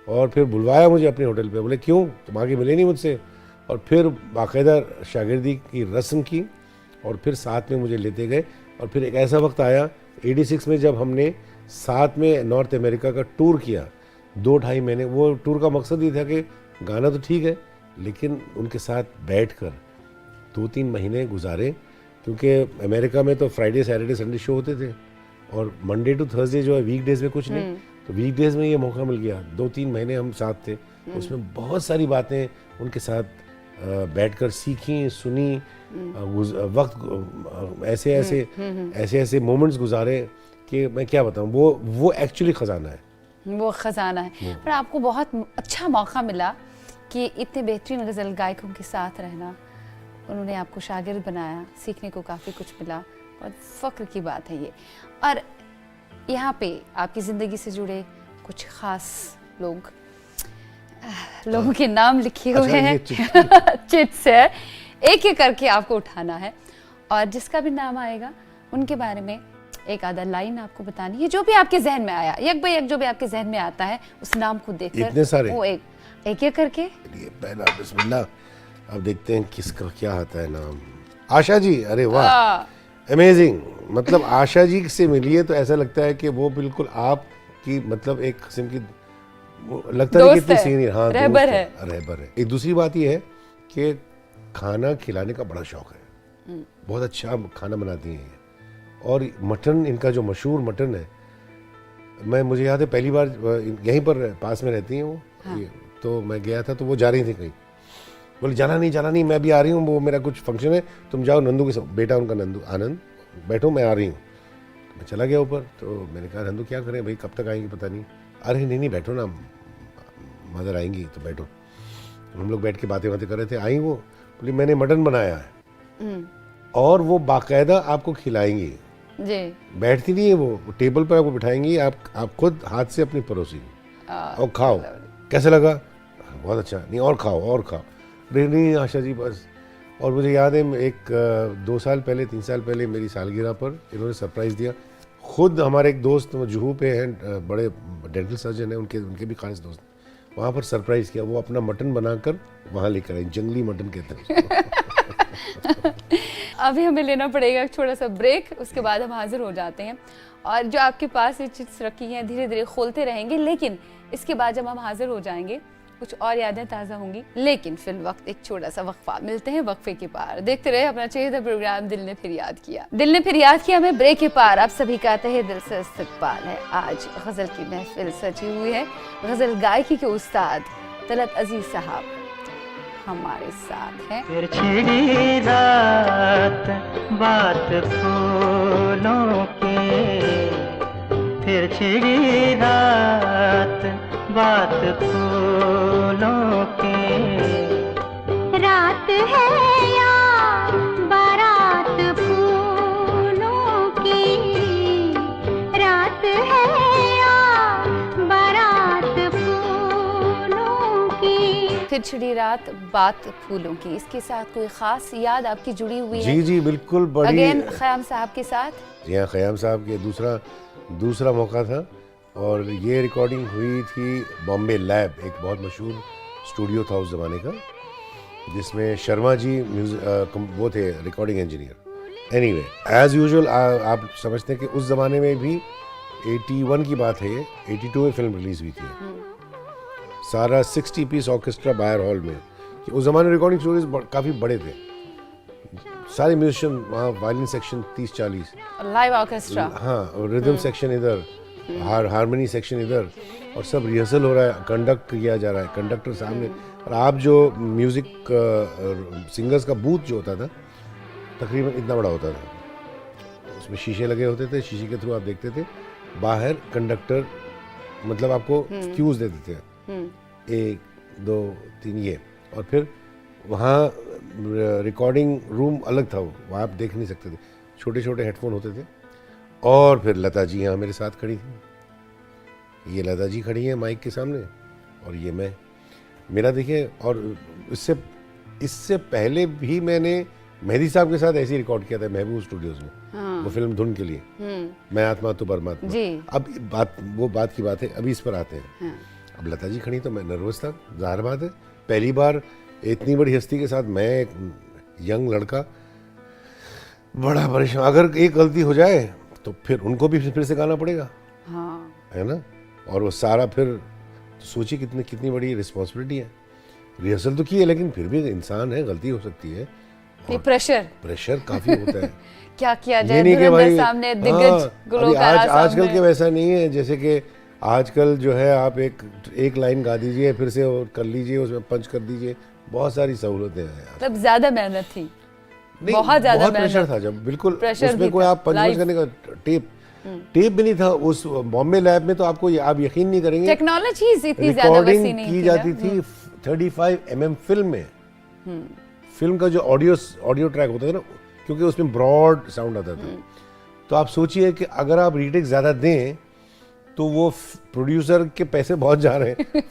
और फिर बुलवाया मुझे अपने होटल पे। बोले क्यों, तुम आगे मिले नहीं मुझसे, और फिर बाकायदा शागिर्दी की रस्म की, और फिर साथ में मुझे लेते गए। और फिर एक ऐसा वक्त आया 86 में जब हमने साथ में नॉर्थ अमेरिका का टूर किया 2-2.5 महीने। वो टूर का मकसद ये था कि गाना तो ठीक है, लेकिन उनके साथ बैठकर 2-3 महीने गुजारे, क्योंकि अमेरिका में तो फ्राइडे सैटरडे संडे शो होते थे, और मंडे टू थर्सडे जो है वीकडेज में कुछ नहीं। तो वीकडेज में ये मौका मिल गया, 2-3 महीने हम साथ थे। उसमें बहुत सारी बातें उनके साथ बैठकर सीखी, सुनी, वक्त ऐसे मोमेंट्स गुजारे कि मैं क्या बताऊं, वो एक्चुअली ख़जाना है। वो ख़जाना है। पर आपको बहुत अच्छा मौका मिला कि इतने बेहतरीन गज़ल गायकों के साथ रहना, उन्होंने आपको शागिर्द बनाया, सीखने को काफ़ी कुछ मिला, बहुत फ़ख्र की बात है ये। और यहाँ पे आपकी ज़िंदगी से जुड़े कुछ ख़ास लोगों के नाम लिखे हुए हैं चिट से, एक एक करके आपको उठाना है, और जिसका भी नाम आएगा उनके बारे में एक आधा लाइन आपको बतानी है, जो भी आपके जहन में आया, एक बाई एक जो भी आपके जहन में आता है उस नाम को देखकर वो एक करके। पहला बिस्मिल्लाह, अब देखते हैं किसका क्या आता है नाम। आशा जी, अरे वाह, अमेजिंग। मतलब आशा जी से मिलिए तो ऐसा लगता है कि वो बिल्कुल आपकी, मतलब एक किस्म की लगता है कितनी सीनियर, हाँ रहबर है। एक दूसरी बात ये है कि खाना खिलाने का बड़ा शौक है, बहुत अच्छा खाना बनाती हैं, और मटन, इनका जो मशहूर मटन है, मुझे याद है पहली बार यहीं पर पास में रहती हैं वो, हाँ। तो मैं गया था तो वो जा रही थी कहीं, बोले जाना नहीं, मैं भी आ रही हूँ, वो मेरा कुछ फंक्शन है, तुम जाओ नंदू के साथ, बेटा उनका नंदू, आनंद, बैठो मैं आ रही हूँ। तो मैं चला गया ऊपर, तो मैंने कहा नंदू क्या करें भाई, कब तक आएंगी पता नहीं। अरे नहीं बैठो ना, मदर आएंगी तो बैठो। हम लोग बैठ के बातें कर रहे थे, आई वो, बोली मैंने मटन बनाया है और वो बाकायदा आपको खिलाएंगी जी। बैठती नहीं है वो, टेबल पर आपको बिठाएंगी, आप खुद हाथ से अपनी परोसी और खाओ, कैसे लगा, बहुत अच्छा, नहीं और खाओ। नहीं आशा जी बस। और मुझे याद है एक 2 साल पहले 3 साल पहले मेरी सालगिरह पर इन्होंने सरप्राइज़ दिया। खुद हमारे एक दोस्त जुहू पे हैं, बड़े डेंटल सर्जन हैं, उनके भी खास दोस्त, वहाँ पर सरप्राइज किया, वो अपना मटन बनाकर वहाँ लेकर आई, जंगली मटन कहते हैं उसको। अभी हमें लेना पड़ेगा एक छोटा सा ब्रेक, उसके बाद हम हाजिर हो जाते हैं। और जो आपके पास ये चिट्स रखी हैं धीरे धीरे खोलते रहेंगे, लेकिन इसके बाद जब हम हाजिर हो जाएंगे कुछ और यादें ताज़ा होंगी। लेकिन फिल वक्त एक छोटा सा वक्फा, मिलते हैं वक्फे के पार। देखते रहे अपना चहेता प्रोग्राम दिल ने फिर याद किया। दिल ने फिर याद किया में ब्रेक के पार आप सभी का तहे दिल से इस्तकबाल है। आज गजल की महफिल सजी हुई है। गजल गायकी के उस्ताद तलत अजीज साहब हमारे साथ हैं। फिर छिड़ी रात बात फूलों की, फिर छिड़ी रात बात फूलों की, रात है या बारात फूलों की, रात है या बारात फूलों की। फिर छिड़ी रात बात फूलों की, इसके साथ कोई खास याद आपकी जुड़ी हुई है? जी जी बिल्कुल, बड़ी अगेन ख़याम साहब के साथ। जी हाँ, ख़याम साहब के दूसरा मौका था और ये रिकॉर्डिंग हुई थी बॉम्बे लैब, एक बहुत मशहूर स्टूडियो था उस ज़माने का, जिसमें शर्मा जी वो थे recording engineer. Anyway as usual आप समझते हैं कि उस ज़माने में भी 81 की बात है, ये 82 में फिल्म रिलीज़ हुई थी। सारा 60 पीस ऑर्केस्ट्रा बायर हॉल में, कि उस ज़माने रिकॉर्डिंग स्टूडियोज काफ़ी बड़े थे, सारे म्यूजिशियन वहाँ, वायलिन सेक्शन 30-40, लाइव ऑर्केस्ट्रा, हाँ, और रिदम सेक्शन इधर, हारमोनी सेक्शन इधर, और सब रिहर्सल हो रहा है, कंडक्ट किया जा रहा है, कंडक्टर सामने, और आप जो म्यूज़िक सिंगर्स का बूथ जो होता था तकरीबन इतना बड़ा होता था, उसमें शीशे लगे होते थे, शीशे के थ्रू आप देखते थे बाहर कंडक्टर, मतलब आपको क्यूज देते थे 1 2 3 ये, और फिर वहाँ रिकॉर्डिंग रूम अलग था, वो वहाँ आप देख नहीं सकते थे, छोटे छोटे हेडफोन होते थे। और फिर लता जी यहाँ मेरे साथ खड़ी थी, ये लता जी खड़ी हैं माइक के सामने और ये मैं, मेरा देखिए। और इससे पहले भी मैंने मेहदी साहब के साथ ऐसे ही रिकॉर्ड किया था महबूब स्टूडियोज में, हाँ। वो फिल्म धुन के लिए, मैं आत्मा तो परमात्मा। अब बात की बात है, अभी इस पर आते हैं। हाँ। अब लता जी खड़ी तो मैं नर्वस था, जाहिर बात है, पहली बार इतनी बड़ी हस्ती के साथ मैं एक यंग लड़का, बड़ा परेशान। अगर एक गलती हो जाए तो फिर उनको भी फिर से गाना पड़ेगा, हाँ। है ना, और वो सारा फिर सोचिए कितनी बड़ी रिस्पॉन्सिबिलिटी है। रिहर्सल तो की है लेकिन फिर भी इंसान है, गलती हो सकती है, प्रेशर काफी होता है। क्या किया जाए, ये नहीं कि भाई सामने दिग्गज गुलकार आजकल के वैसा नहीं है, जैसे कि आजकल जो है आप एक लाइन गा दीजिए, फिर से और कर लीजिए, उसमें पंच कर दीजिए, बहुत सारी सहूलतें हैं। मतलब ज्यादा मेहनत थी, नहीं, बहुत ज्यादा प्रेशर था, जब बिल्कुल उसमें कोई आप पंच करने का टेप भी नहीं था उस बॉम्बे लैब में, तो आपको आप यकीन नहीं करेंगे, टेक्नोलॉजीज इतनी ज्यादा वसी नहीं की जाती थी 35 mm फिल्म में। फिल्म का जो ऑडियो ट्रैक होता था ना, क्योंकि उसमें ब्रॉड साउंड आता था, तो आप सोचिए कि अगर आप रीटेक ज्यादा दें तो वो प्रोड्यूसर के पैसे बहुत जा रहे हैं,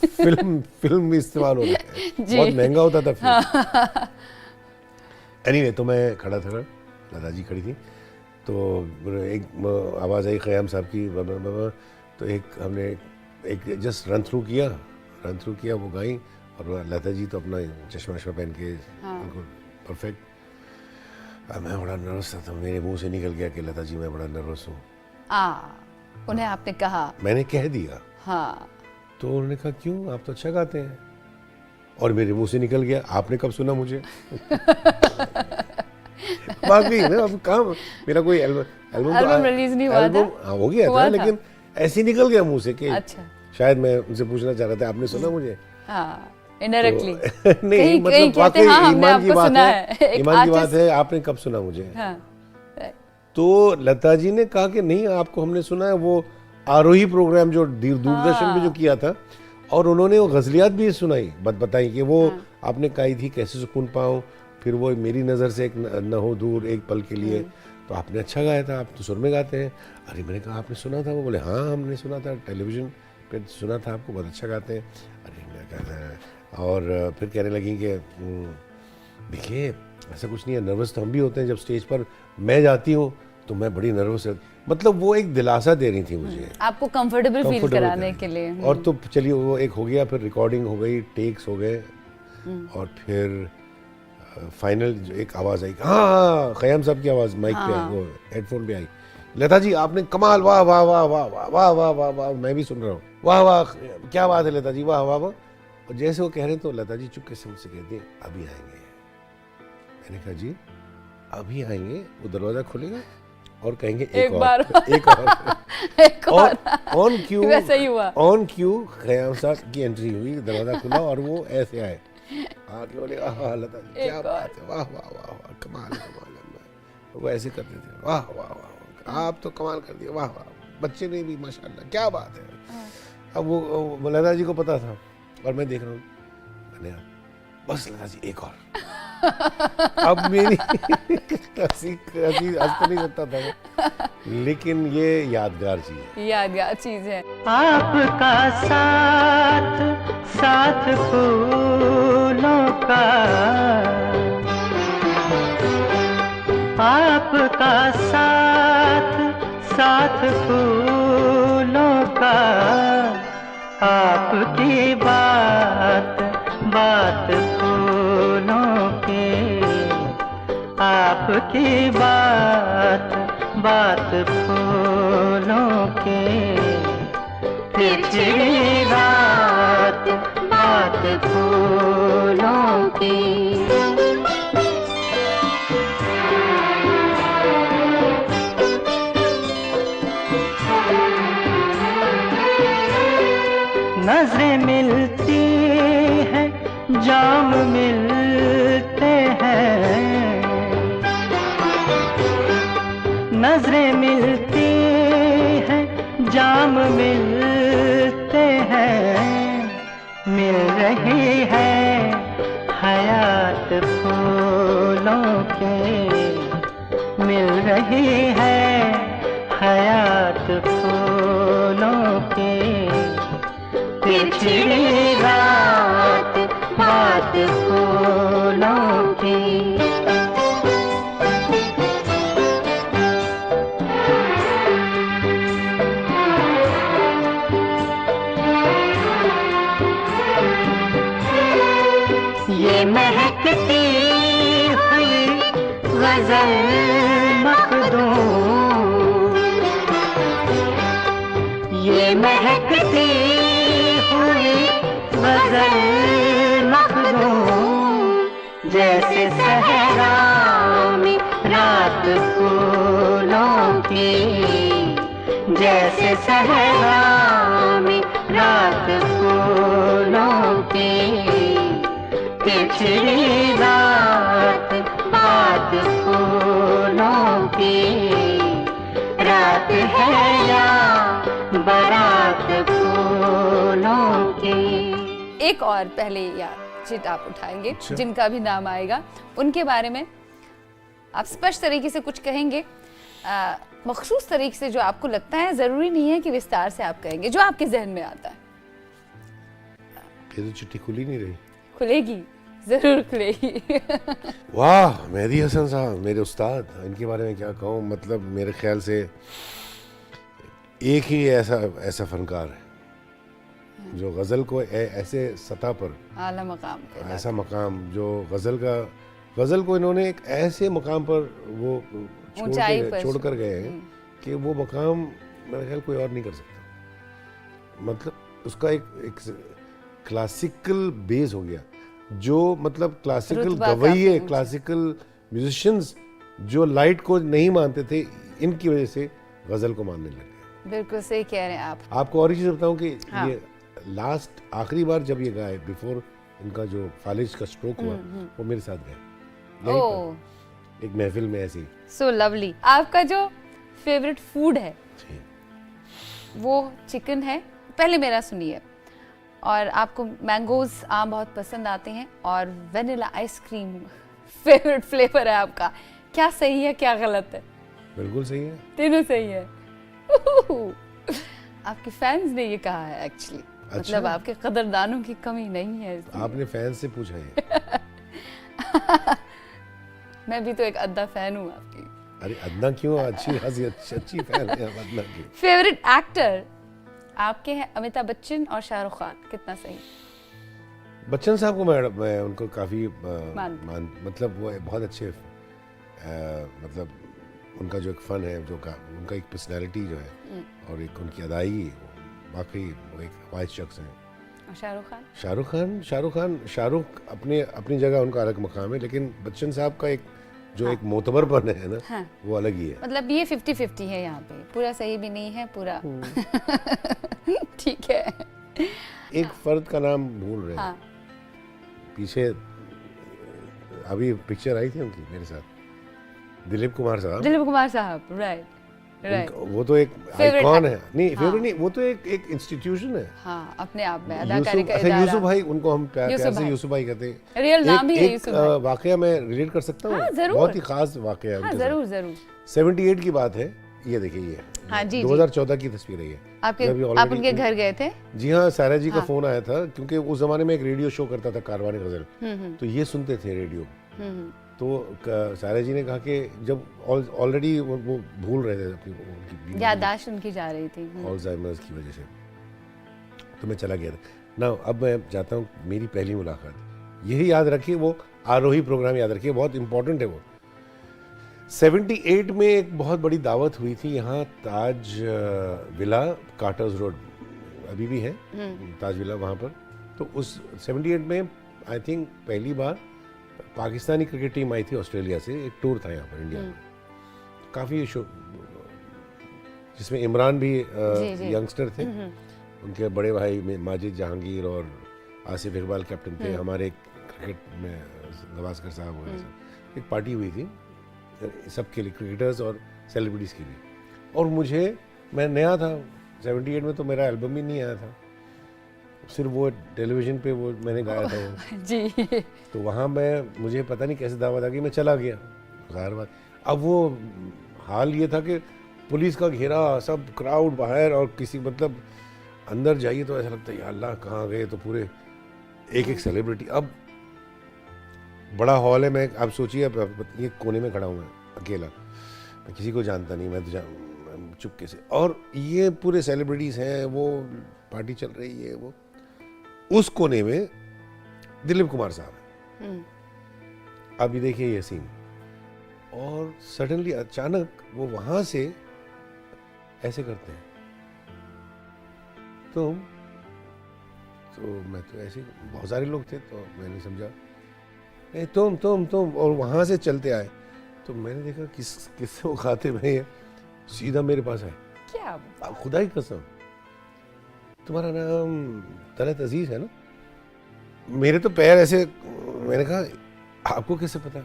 फिल्म में इस्तेमाल हो रहा है, बहुत महंगा होता था फिल्म। एनीवे, तो मैं खड़ा था, लता जी खड़ी थी, तो एक आवाज़ आई ख़याम साहब की, तो हमने एक जस्ट रन थ्रू किया, वो गाई, और लता जी तो अपना चश्मा पहन के उनको परफेक्ट। मैं बड़ा नर्वस था, मेरे मुंह से निकल गया कि लता जी मैं बड़ा नर्वस हूँ। उन्हें आपने कहा? मैंने कह दिया। हाँ। तो उन्होंने कहा क्यों, आप तो अच्छा गाते हैं, और मेरे मुंह से निकल गया आपने कब सुना मुझे। वाकई ना, अब कहाँ मेरा कोई एल्बम रिलीज नहीं हुआ था, हो गया था, लेकिन ऐसे निकल गया मुंह से कि अच्छा। शायद मैं उनसे पूछना चाह रहा था आपने सुना मुझे। इनडायरेक्टली नहीं, मतलब वाकई ईमान की बात है, आपने कब सुना मुझे। तो लता जी ने कहा कि नहीं, आपको हमने सुना है, वो आरोही प्रोग्राम जो दूरदर्शन में जो किया था, और उन्होंने वो गजलियात भी सुनाई, बताई कि वो आपने गाई थी कैसे सुकून पाऊं, फिर वो मेरी नज़र से एक न हो दूर एक पल के लिए, तो आपने अच्छा गाया था, आप तो सुर में गाते हैं। अरे मैंने कहा आपने सुना था? वो बोले हाँ हमने सुना था, टेलीविज़न पे सुना था, आपको बहुत अच्छा गाते हैं। अरे मैं कहता, और फिर कहने लगी कि देखिए ऐसा कुछ नहीं है, नर्वस तो हम भी होते हैं, जब स्टेज पर मैं जाती हूँ तो मैं बड़ी नर्वस, मतलब वो एक दिलासा दे रही थी मुझे, आपको कंफर्टेबल फील comfortable कराने कराने। के लिए। और तो चलिए वो एक हो गया, फिर रिकॉर्डिंग हो गई, टेक्स हो गए, और फिर फाइनल एक आवाज़ आई, हाँ खयाम साहब की आवाज़ माइक पे आई, वो हेडफोन पे आई, लता जी आपने कमाल, वाह वाह वाह वाह वाह वाह वाह वाह वाह, मैं भी सुन रहा हूँ, वाह वाह क्या बात है लता जी, वाह वाह वाह। और जैसे वो कह रहे हैं तो लता जी चुपके से मुझसे कहती है अभी आएंगे। मैंने कहा जी अभी आएंगे, वो दरवाज़ा खुलेगा और कहेंगे एक और, बार एक और। एक और ऑन क्यू, वैसा ही हुआ। ऑन क्यू खयाम साहब की एंट्री हुई, दरवाज़ा खुला और वो ऐसे आए, आके बोले हाँ लता जी क्या बात है, वाह वाह वाह वाह कमाल है, कमाल है। वो ऐसे करते थे, वाह वाह वाह आप तो कमाल कर दिए, वाह वाह, बच्चे ने भी माशाल्लाह क्या बात है। अब वो लता जी को पता था और मैं देख रहा हूँ, मैंने कहा बस लता जी एक और। अब मेरी हंसी हंस तो नहीं सकता था मैं, लेकिन ये यादगार चीज है, यादगार चीज है। आपका साथ साथ फूलों का, आपका साथ साथ फूलों का, आपकी बात बात फूलों की, आपकी बात बात फूलों की, पिछली रात बात फूलों की। नजरें मिलती हैं, जाम मिलते हैं, नजरें मिलती हैं, जाम मिलते हैं, मिल रही है हयात फूलों की, मिल रही है हयात फूलों की, पिछली रात बात फूलों की। ये महकती हुई गजल मखदूम, ये महकती हुई गजल मखदूम, जैसे सहरा में रात फूलों की, जैसे सहरा में रात फूलों की, पिछली रात बात फूलों की, रात है या बारात फूलों की। एक और पहले या चिट आप उठाएंगे, अच्छा। जिनका भी नाम आएगा उनके बारे में आप स्पष्ट तरीके से कुछ कहेंगे, मखसूस तरीके से जो आपको लगता है, जरूरी नहीं है कि विस्तार से आप कहेंगे, जो आपके जहन में आता है। ये तो चिट्ठी खुली नहीं रही। खुलेगी, जरूर खुलेगी। वाह मेहदी हसन साहब मेरे उस्ताद, इनके बारे में क्या कहूँ, मतलब मेरे ख्याल से एक ही ऐसा फनकार है जो गज़ल को ऐसे सतह पर आला मकाम पे ऐसा मकाम, जो गज़ल को इन्होंने एक ऐसे मकाम पर वो ऊंचाई पर छोड़ कर गए हैं कि वो मकाम मेरे ख्याल कोई और नहीं कर सकता। मतलब उसका एक क्लासिकल बेस हो गया, जो मतलब क्लासिकल रुतबा गवैये, काफी क्लासिकल म्यूजिशियंस जो लाइट को नहीं मानते थे, इनकी वजह से गज़ल को मानने लगे। बिल्कुल सही कह रहे हैं आप। आपको और एक चीज़ बताऊं कि हाँ। ये लास्ट आखिरी बार जब ये गाए, बिफोर इनका जो फालिज का स्ट्रोक हुआ, वो मेरे साथ गए यहीं ओह पर, एक महफिल में ऐसी। So lovely. आपका जो फेवरेट फूड है जी। वो चिकन है, पहले मेरा सुनिए। और आपको मैंगोज आम बहुत पसंद आते हैं और वेनिला आइसक्रीम फेवरेट फ्लेवर है आपका। क्या सही है क्या गलत है? बिल्कुल सही है। तीनों सही है। आपके फैंस ने ये कहा है एक्चुअली। अच्छा। मतलब आपके कदरदानों की कमी नहीं है इसमें। आपने फैन से पूछा है? मैं भी तो एक अद्दा फैन हूँ आपकी। अरे अदना क्यों, अच्छी खासी अच्छी फैन है अदना की। फेवरेट एक्टर आपके हैं अमिताभ बच्चन और शाहरुख खान, कितना सही? बच्चन साहब को मैं उनको काफ़ी मानती। मतलब वो बहुत अच्छे मतलब उनका जो एक फ़न है, उनका एक पर्सनैलिटी जो है और एक उनकी अदायगी, वाकई वो एक वाइज शख्स हैं। और शाहरुख खान? शाहरुख अपनी जगह उनका अलग मकाम है, लेकिन बच्चन साहब का एक जो एक मोतबरपन है ना, हाँ। वो अलग ही है। मतलब ये 50-50 है यहाँ पे, पूरा सही भी नहीं है पूरा। ठीक है। एक फर्द का नाम भूल रहे हैं। हाँ। पीछे अभी पिक्चर आई थी उनकी मेरे साथ, दिलीप कुमार साहब, राइट राइट। वो तो एक Favorite आइकॉन actor। है। नहीं फेवरेट हाँ। नहीं, वो तो एक इंस्टीट्यूशन है। हाँ, अपने आप में अदाकारी का अच्छा, इदारा। यूसुफ भाई, उनको हम प्यार यूसुफ से भाई। यूसुफ भाई कहते हैं। रियल नाम ही है यूसुफ भाई। वाकया मैं रिलेट कर सकता हूँ। हाँ, जरूर। बहुत ही खास वाकया है हाँ, उनके साथ। जरूर। 78 की बात है, ये देखिए ये हाँ, जी, 2014 की तस्वीर है ये। आप already उनके घर गए थे? जी हाँ, सायरा जी का हाँ। फोन आया था, क्योंकि उस जमाने में एक रेडियो शो करता था कारवानी गजल, तो ये सुनते थे रेडियो। तो सायरा जी ने कहा कि जब ऑलरेडी वो भूल रहे थे अपनी याददाश्त उनकी जा रही थी। अल्जाइमर्स की वजह से, तो मैं चला गया था ना। अब मैं जाता हूँ, मेरी पहली मुलाकात, यही याद रखिए, वो आरोही प्रोग्राम याद रखिए, बहुत इंपॉर्टेंट है वो। 78 में एक बहुत बड़ी दावत हुई थी यहाँ ताज विला, कार्टर्स रोड, अभी भी है ताज विला वहाँ पर। तो उस 78 में आई थिंक पहली बार पाकिस्तानी क्रिकेट टीम आई थी ऑस्ट्रेलिया से, एक टूर था यहाँ पर इंडिया में, काफ़ी शो, जिसमें इमरान भी यंगस्टर थे, उनके बड़े भाई माजिद जहांगीर और आसिफ इकबाल कैप्टन थे, हमारे क्रिकेट में गवास्कर साहब वगैरह। एक पार्टी हुई थी सबके लिए, क्रिकेटर्स और सेलिब्रिटीज़ के लिए, और मैं नया था 78 में, तो मेरा एल्बम ही नहीं आया था, सिर्फ वो टेलीविज़न पे वो मैंने गाया था वो। जी। तो वहाँ मुझे पता नहीं कैसे दावत आ गई, मैं चला गया, ज़ाहिर बात। अब वो हाल ये था कि पुलिस का घेरा, सब क्राउड बाहर, और किसी मतलब अंदर जाइए तो ऐसा लगता है या अल्लाह कहाँ गए, तो पूरे एक सेलिब्रिटी। अब बड़ा हॉल है, मैं आप सोचिए, अब ये कोने में खड़ा हूँ मैं अकेला, मैं किसी को जानता नहीं, मैं तो चुपके से, और ये पूरे सेलिब्रिटीज़ हैं, वो पार्टी चल रही है, वो उस कोने में दिलीप कुमार साहब है। अभी देखिए ये सीन, और सडनली अचानक वो वहां से ऐसे करते हैं, तो मैं तो ऐसे, बहुत सारे लोग थे, तो मैंने समझा तुम, और वहां से चलते आए, तो मैंने देखा किससे वो खाते में है, सीधा मेरे पास है। क्या? खुदा की कसम, तुम्हारा नाम तलत अजीज है ना? मेरे तो पैर ऐसे, मैंने कहा आपको कैसे पता?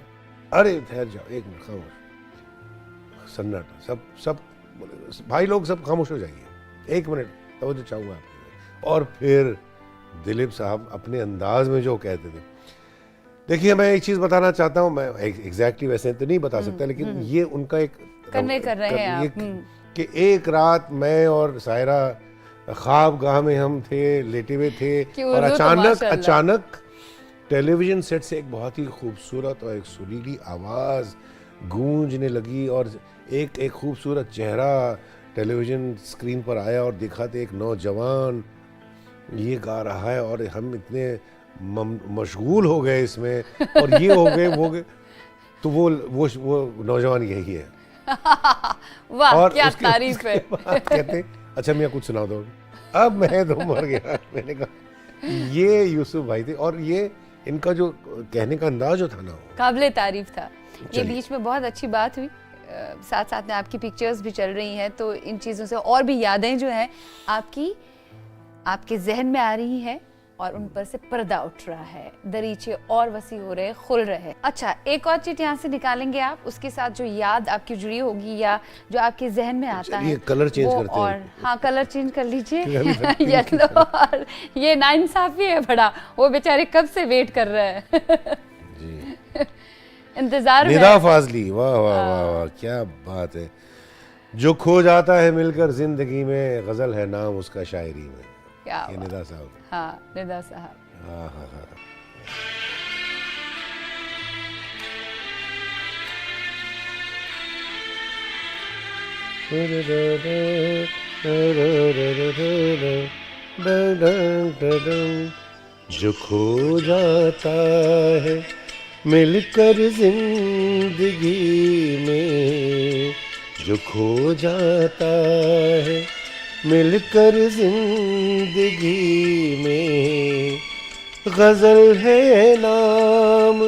अरे ठहर जाओ एक मिनट, खामोश, सन्नाटा, सब बोले भाई लोग सब खामोश हो जाइए, एक मिनट तवज्जो चाहूँगा आपकी। और फिर दिलीप साहब अपने अंदाज में जो कहते थे, देखिए मैं एक चीज़ बताना चाहता हूँ, मैं एग्जैक्टली वैसे तो नहीं बता सकता, लेकिन ये उनका एक कन्वे कर रहे हैं आप, कि एक रात मैं और सायरा ख्वाब गाह में हम थे, लेटे हुए थे, और अचानक टेलीविजन सेट से एक बहुत ही खूबसूरत और एक सुरीली आवाज़ गूंजने लगी, और एक खूबसूरत चेहरा टेलीविजन स्क्रीन पर आया, और देखा तो एक नौजवान ये गा रहा है, और हम इतने मशगूल हो गए इसमें, और ये हो गए वो गए, तो वो नौजवान यही है। वाह, और क्या तारीफ है। कहते अच्छा मैं कुछ सुना दो, अब मैं तो मर गया। मैंने कहा ये यूसुफ भाई थे, और ये इनका जो कहने का अंदाज जो था ना, काबिले तारीफ था। ये बीच में बहुत अच्छी बात हुई, साथ साथ में आपकी पिक्चर्स भी चल रही हैं, तो इन चीज़ों से और भी यादें जो हैं आपके जहन में आ रही हैं, और उन पर से पर्दा उठ रहा है, दरीचे और वसी हो रहे, खुल रहे। अच्छा, एक और चीज यहाँ से निकालेंगे आप, उसके साथ जो याद आपकी जुड़ी होगी या जो आपके जहन में आता है, कलर चेंज करते हैं। और हाँ, कलर चेंज कर लीजिए। येलो, और ये नाइंसाफी है बड़ा, वो बेचारे कब से वेट कर रहे हैं। जी। इंतजार में। निदा फाजली, वाह वाह वाह वाह, क्या बात है। जो खो जाता है मिलकर जिंदगी में, गजल है नाम उसका शायरी में। क्या ये निदा साहब। हाँ, निदा साहब। हाँ हाँ हाँ। जो खो जाता है मिलकर जिंदगी में, जो खो जाता है मिलकर जिंदगी में, गजल है नाम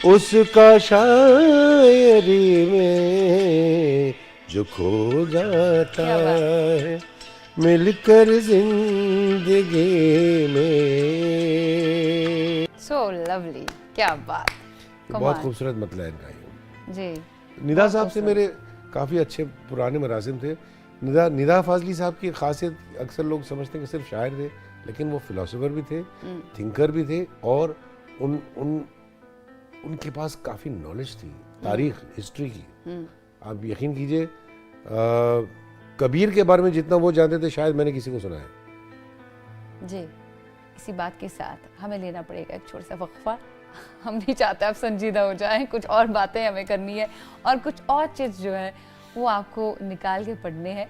उसका शायरी में, जो खो जाता है मिलकर जिंदगी में। सो लवली, क्या बात, बहुत खूबसूरत मतलब है इनका ये। जी। निदा साहब से मेरे काफ़ी अच्छे पुराने मरासिम थे। निदा फाजली साहब की खासियत अक्सर लोग समझते हैं कि सिर्फ शायर थे, लेकिन वो फिलोसोफर भी थे, थिंकर भी थे, और उनके पास काफ़ी नॉलेज थी तारीख हिस्ट्री की। आप यकीन कीजिए कबीर के बारे में जितना वो जानते थे शायद मैंने किसी को सुना है। जी, इसी बात के साथ हमें लेना पड़ेगा एक छोटा सा वक्फा। हम नहीं चाहते आप संजीदा हो जाएं, कुछ और बातें हमें करनी है और कुछ और चीज़ जो है वो आपको निकाल के पढ़ने हैं।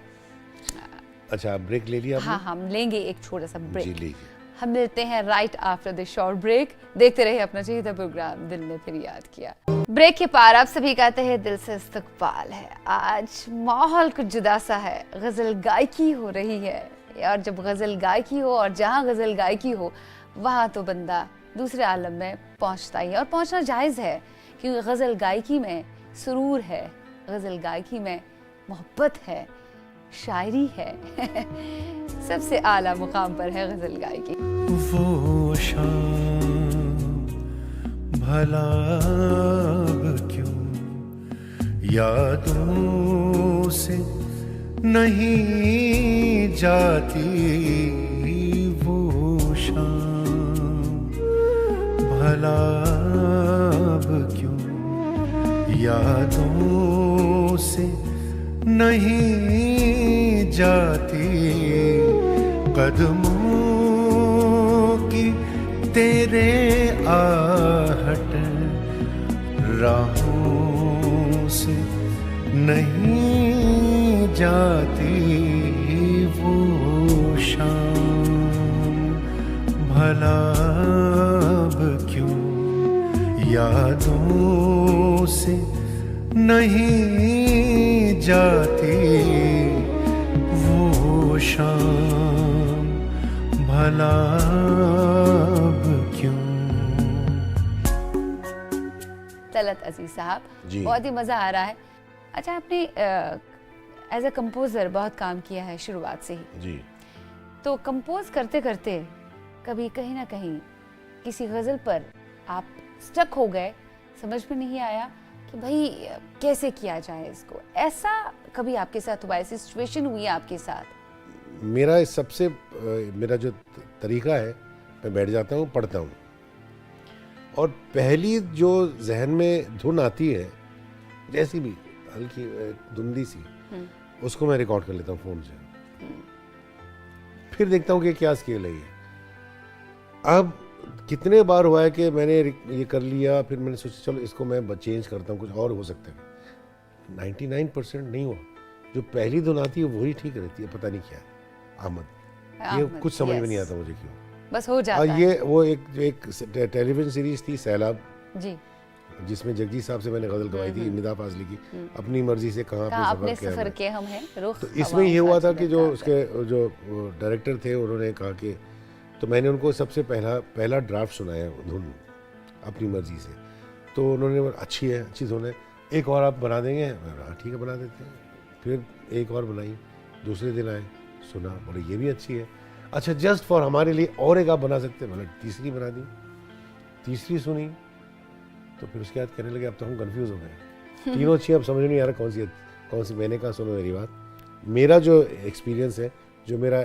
अच्छा, ब्रेक ले लिया आपने? हाँ, हम लेंगे एक छोटा सा ब्रेक। जी लीजिए। हम मिलते हैं right after the short break. देखते रहिए अपना चहेता प्रोग्राम दिल ने फिर याद किया। ब्रेक के पार आप सभी कहते हैं दिल से इस्तकबाल है। आज माहौल कुछ जुदा सा है, गजल गायकी हो रही है, और जब गजल गायकी हो और जहाँ गजल गायकी हो वहाँ तो बंदा दूसरे आलम में पहुँचता ही है, और पहुँचना जायज़ है, क्योंकि गजल गायकी में सुरूर है, गजल गायकी में मोहब्बत है, शायरी है। सबसे आला मुकाम पर है गजल गायकी। वो शाम भला अब क्यों यादों से नहीं जाती, वो शाम भला अब क्यों यादों से नहीं जाती, कदमों की तेरे आहट राहों से नहीं जाती, वो शाम भला अब क्यों यादों से नहीं जाती, वो शाम भला अब क्यों। तलत अजीज साहब, जी। बहुत ही मज़ा आ रहा है। अच्छा, आपने एज अ कंपोज़र बहुत काम किया है शुरुआत से ही, जी। तो कंपोज करते करते कभी कहीं ना कहीं किसी गज़ल पर आप स्टक हो गए, समझ में नहीं आया कि भाई कैसे किया जाए इसको, ऐसा कभी आपके साथ हुआ, ऐसी सिचुएशन हुई है आपके साथ? मेरा सबसे मेरा जो तरीका है, मैं बैठ जाता हूँ, पढ़ता हूँ, और पहली जो जहन में धुन आती है, जैसी भी हल्की धुंधली सी, उसको मैं रिकॉर्ड कर लेता हूँ फ़ोन से, फिर देखता हूँ कि क्या स्केल है ये। अब कितने बार हुआ है कि मैंने ये कर लिया, फिर मैंने सोचा चलो इसको मैं चेंज करता हूँ, कुछ और हो सकता है। 99% नहीं हुआ, जो पहली धुन आती है वही ठीक रहती है, पता नहीं क्या है। ये कुछ समझ में नहीं आता मुझे क्यों, बस हो जाता है। ये वो एक टेलीविजन सीरीज थी सैलाब जी, जिसमें जगजीत साहब से मैंने गजल गवाई थी, निदा फाजली की, अपनी मर्जी से कहाँ अपने पे सफर के हम हैं रुख। तो इसमें ये हुआ था कि जो उसके जो डायरेक्टर थे उन्होंने कहा कि, तो मैंने उनको सबसे पहला ड्राफ्ट सुनाया धुन अपनी मर्जी से, तो उन्होंने बोला अच्छी है, अच्छी धुन है, एक और आप बना देंगे? हाँ ठीक है, बना देते हैं। फिर एक और बनाई, दूसरे दिन आए, सुना, बोले ये भी अच्छी है, अच्छा जस्ट फॉर हमारे लिए और एक आप बना सकते हैं, बोले तीसरी बना दी, तीसरी सुनी, तो फिर उसके बाद कहने लगे अब तो हम कंफ्यूज हो गए, तीनों अच्छी, अब समझ नहीं आ रहा कौन सी। मैंने कहा सुनो मेरी बात, मेरा जो एक्सपीरियंस है, जो मेरा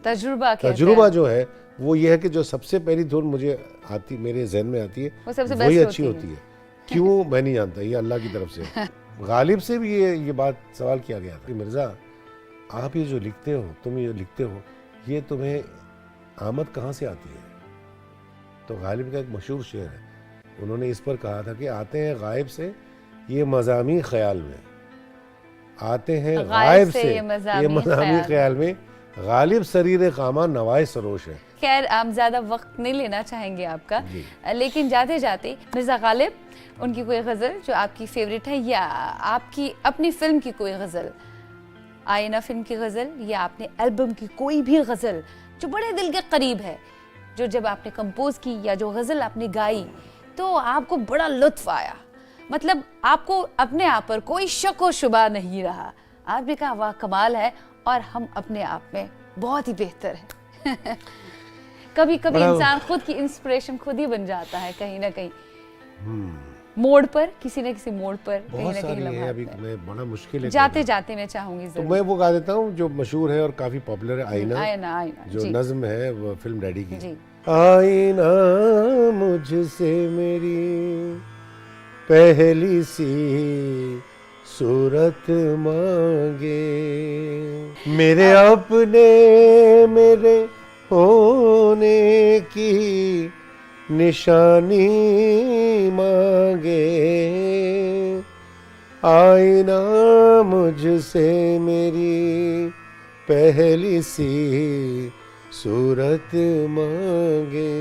तजुर्बा जो है वो ये है कि जो सबसे पहली धुन मुझे आती, मेरे जहन में आती है, वही अच्छी होती है। क्यों मैं नहीं जानता, ये अल्लाह की तरफ से। गालिब से भी ये बात सवाल किया गया था कि मिर्ज़ा आप ये जो लिखते हो, तुम ये लिखते हो, ये तुम्हें आमद कहाँ से आती है? तो गालिब का एक मशहूर शेर है, उन्होंने इस पर कहा था कि आते हैं गायब से ये मज़ामी ख्याल में, आते हैं गायब गायब से से, ये मज़ामी मज़ामी ख्याल में गालिब शरीर कामा नवाए सरोश है। खैर हम ज़्यादा वक्त नहीं लेना चाहेंगे आपका, जी। लेकिन जाते जाते मिर्ज़ा गालिब, उनकी कोई गज़ल जो आपकी फेवरेट है, या आपकी अपनी फिल्म की कोई गज़ल, आईना फिल्म की गज़ल, या आपने एल्बम की कोई भी गज़ल जो बड़े दिल के करीब है, जो जब आपने कंपोज की या जो गज़ल आपने गाई तो आपको बड़ा लुत्फ़ आया, मतलब आपको अपने आप पर कोई शक व शुबा नहीं रहा, आपने कहा वाह कमाल है और हम अपने आप में बहुत ही बेहतर हैं। कभी कभी बड़ा- इंसान खुद की इंस्पिरेशन खुद ही बन जाता है कहीं ना कहीं, मोड़ पर, किसी न किसी मोड़ पर, कहीं बहुत ना कहीं सारी है, लम्हात अभी में। मैं बड़ा मुश्किल है जाते कहना। जाते मैं चाहूंगी तो जरूर। मैं वो गा देता हूँ जो मशहूर है और काफी पॉपुलर है, आईना, आईना, आईना, जो जी। नज्म है वो फिल्म डैडी की। जी। आईना मुझसे मेरी पहली सी सूरत मांगे, मेरे अपने मेरे होने की निशानी मांगे, आईना मुझसे मेरी पहली सी सूरत मांगे,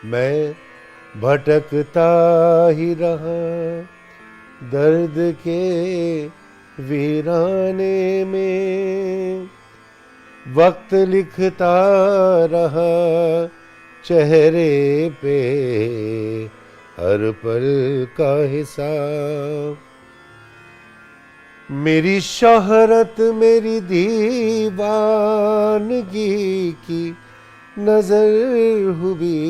मैं भटकता ही रहा दर्द के वीराने में, वक्त लिखता रहा चेहरे पे हर पल का हिसाब, मेरी शोहरत मेरी दीवानगी की नजर हुई,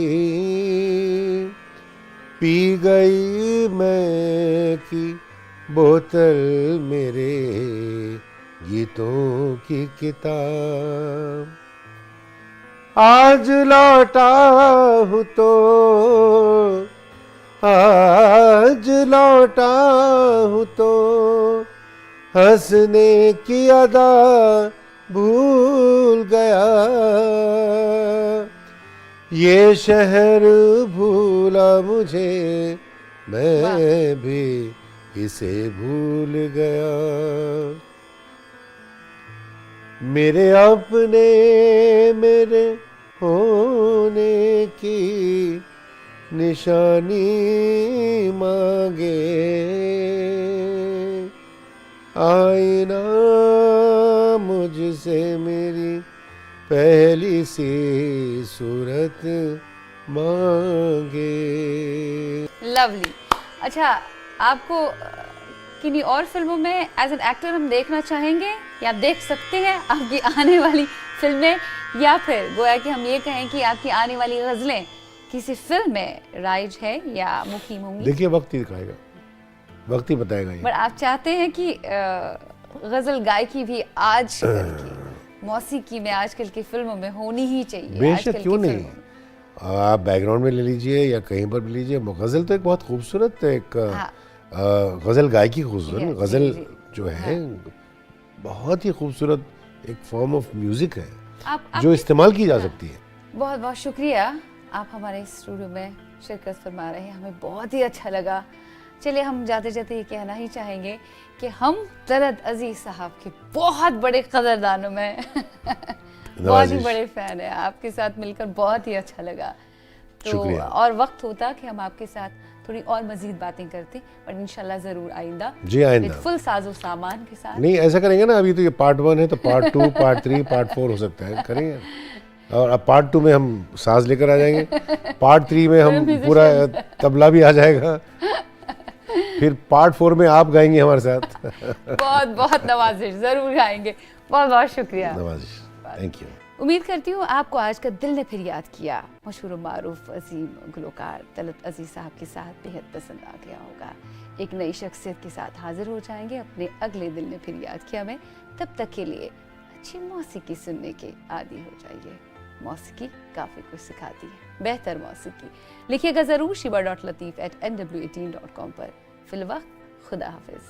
पी गई मैं की बोतल मेरे गीतों की किताब, आज लौटा हूँ तो आज लौटा हूँ तो हंसने की अदा भूल गया, ये शहर भूला मुझे मैं भी इसे भूल गया, मेरे अपने मेरे होने की निशानी मांगे, आईना मुझसे मेरी पहली सी सूरत मांगे। लवली। अच्छा, आपको किन्हीं और फिल्मों में एज एन एक्टर हम देखना चाहेंगे या देख सकते हैं आपकी आने वाली फिल्में, या फिर गोया कि हम ये कहें कि आपकी आने वाली गज़लें किसी फिल्म में राइज है या मुकीम होंगी? देखिए वक्त ही दिखाएगा, वक्त ही बताएगा ये। पर आप चाहते हैं कि गज़ल गायकी भी आजकल की मौसीकी में, आजकल की फिल्मों में होनी ही चाहिए। बेशक, आजकल क्यों की नहीं, फिल्मों में। आप बैकग्राउंड में ले लीजिए या कहीं पर भी लीजिए, गज़ल तो एक बहुत खूबसूरत एक हाँ। गज़ल गायकी खूबसूरत, जी, गज़ल जी, जो है बहुत ही खूबसूरत एक फॉर्म ऑफ म्यूजिक है आप जो इस्तेमाल की जा सकती है। बहुत बहुत शुक्रिया, आप हमारे स्टूडियो में शिरकत फरमा रहे हैं, हमें बहुत ही अच्छा लगा। चलिए, हम जाते जाते ये कहना ही चाहेंगे कि हम तलत अजीज साहब के बहुत बड़े कदरदानों में बहुत ही बड़े फैन हैं। आपके साथ मिलकर बहुत ही अच्छा लगा। तो शुक्रिया। और वक्त होता कि हम आपके साथ थोड़ी और मजीद बातें करते, पर इंशाल्लाह ज़रूर आइंदा। जी, आइंदा। फुल साजो सामान के साथ। नहीं, ऐसा करेंगे ना, अभी तो ये पार्ट 1 है तो पार्ट 2, पार्ट 3, पार्ट 4 हो सकता है, करेंगे। और अब पार्ट 2 में हम साज लेकर आ जाएंगे, पार्ट 3 में हम पूरा तबला भी आ जाएगा, फिर पार्ट 4 में आप गाएंगे हमारे साथ। बहुत बहुत नवाजिश, ज़रूर गाएंगे। बहुत बहुत शुक्रिया। नवाजिश, थैंक यू। उम्मीद करती हूँ आपको आज का दिल ने फिर याद किया मशहूर मारूफ अजीम गुलकार तलत अजीज साहब के साथ बेहद पसंद आ गया होगा। एक नई शख्सियत के साथ हाजिर हो जाएंगे अपने अगले दिल ने फिर याद किया में। तब तक के लिए अच्छी मौसीकी सुनने के आदी हो जाइए। मौसीकी काफ़ी कुछ सिखाती है, बेहतर मौसीकी। लिखिएगा ज़रूर shiba.lateef@nw18.com पर। फिलवक्त खुदा हाफिज़।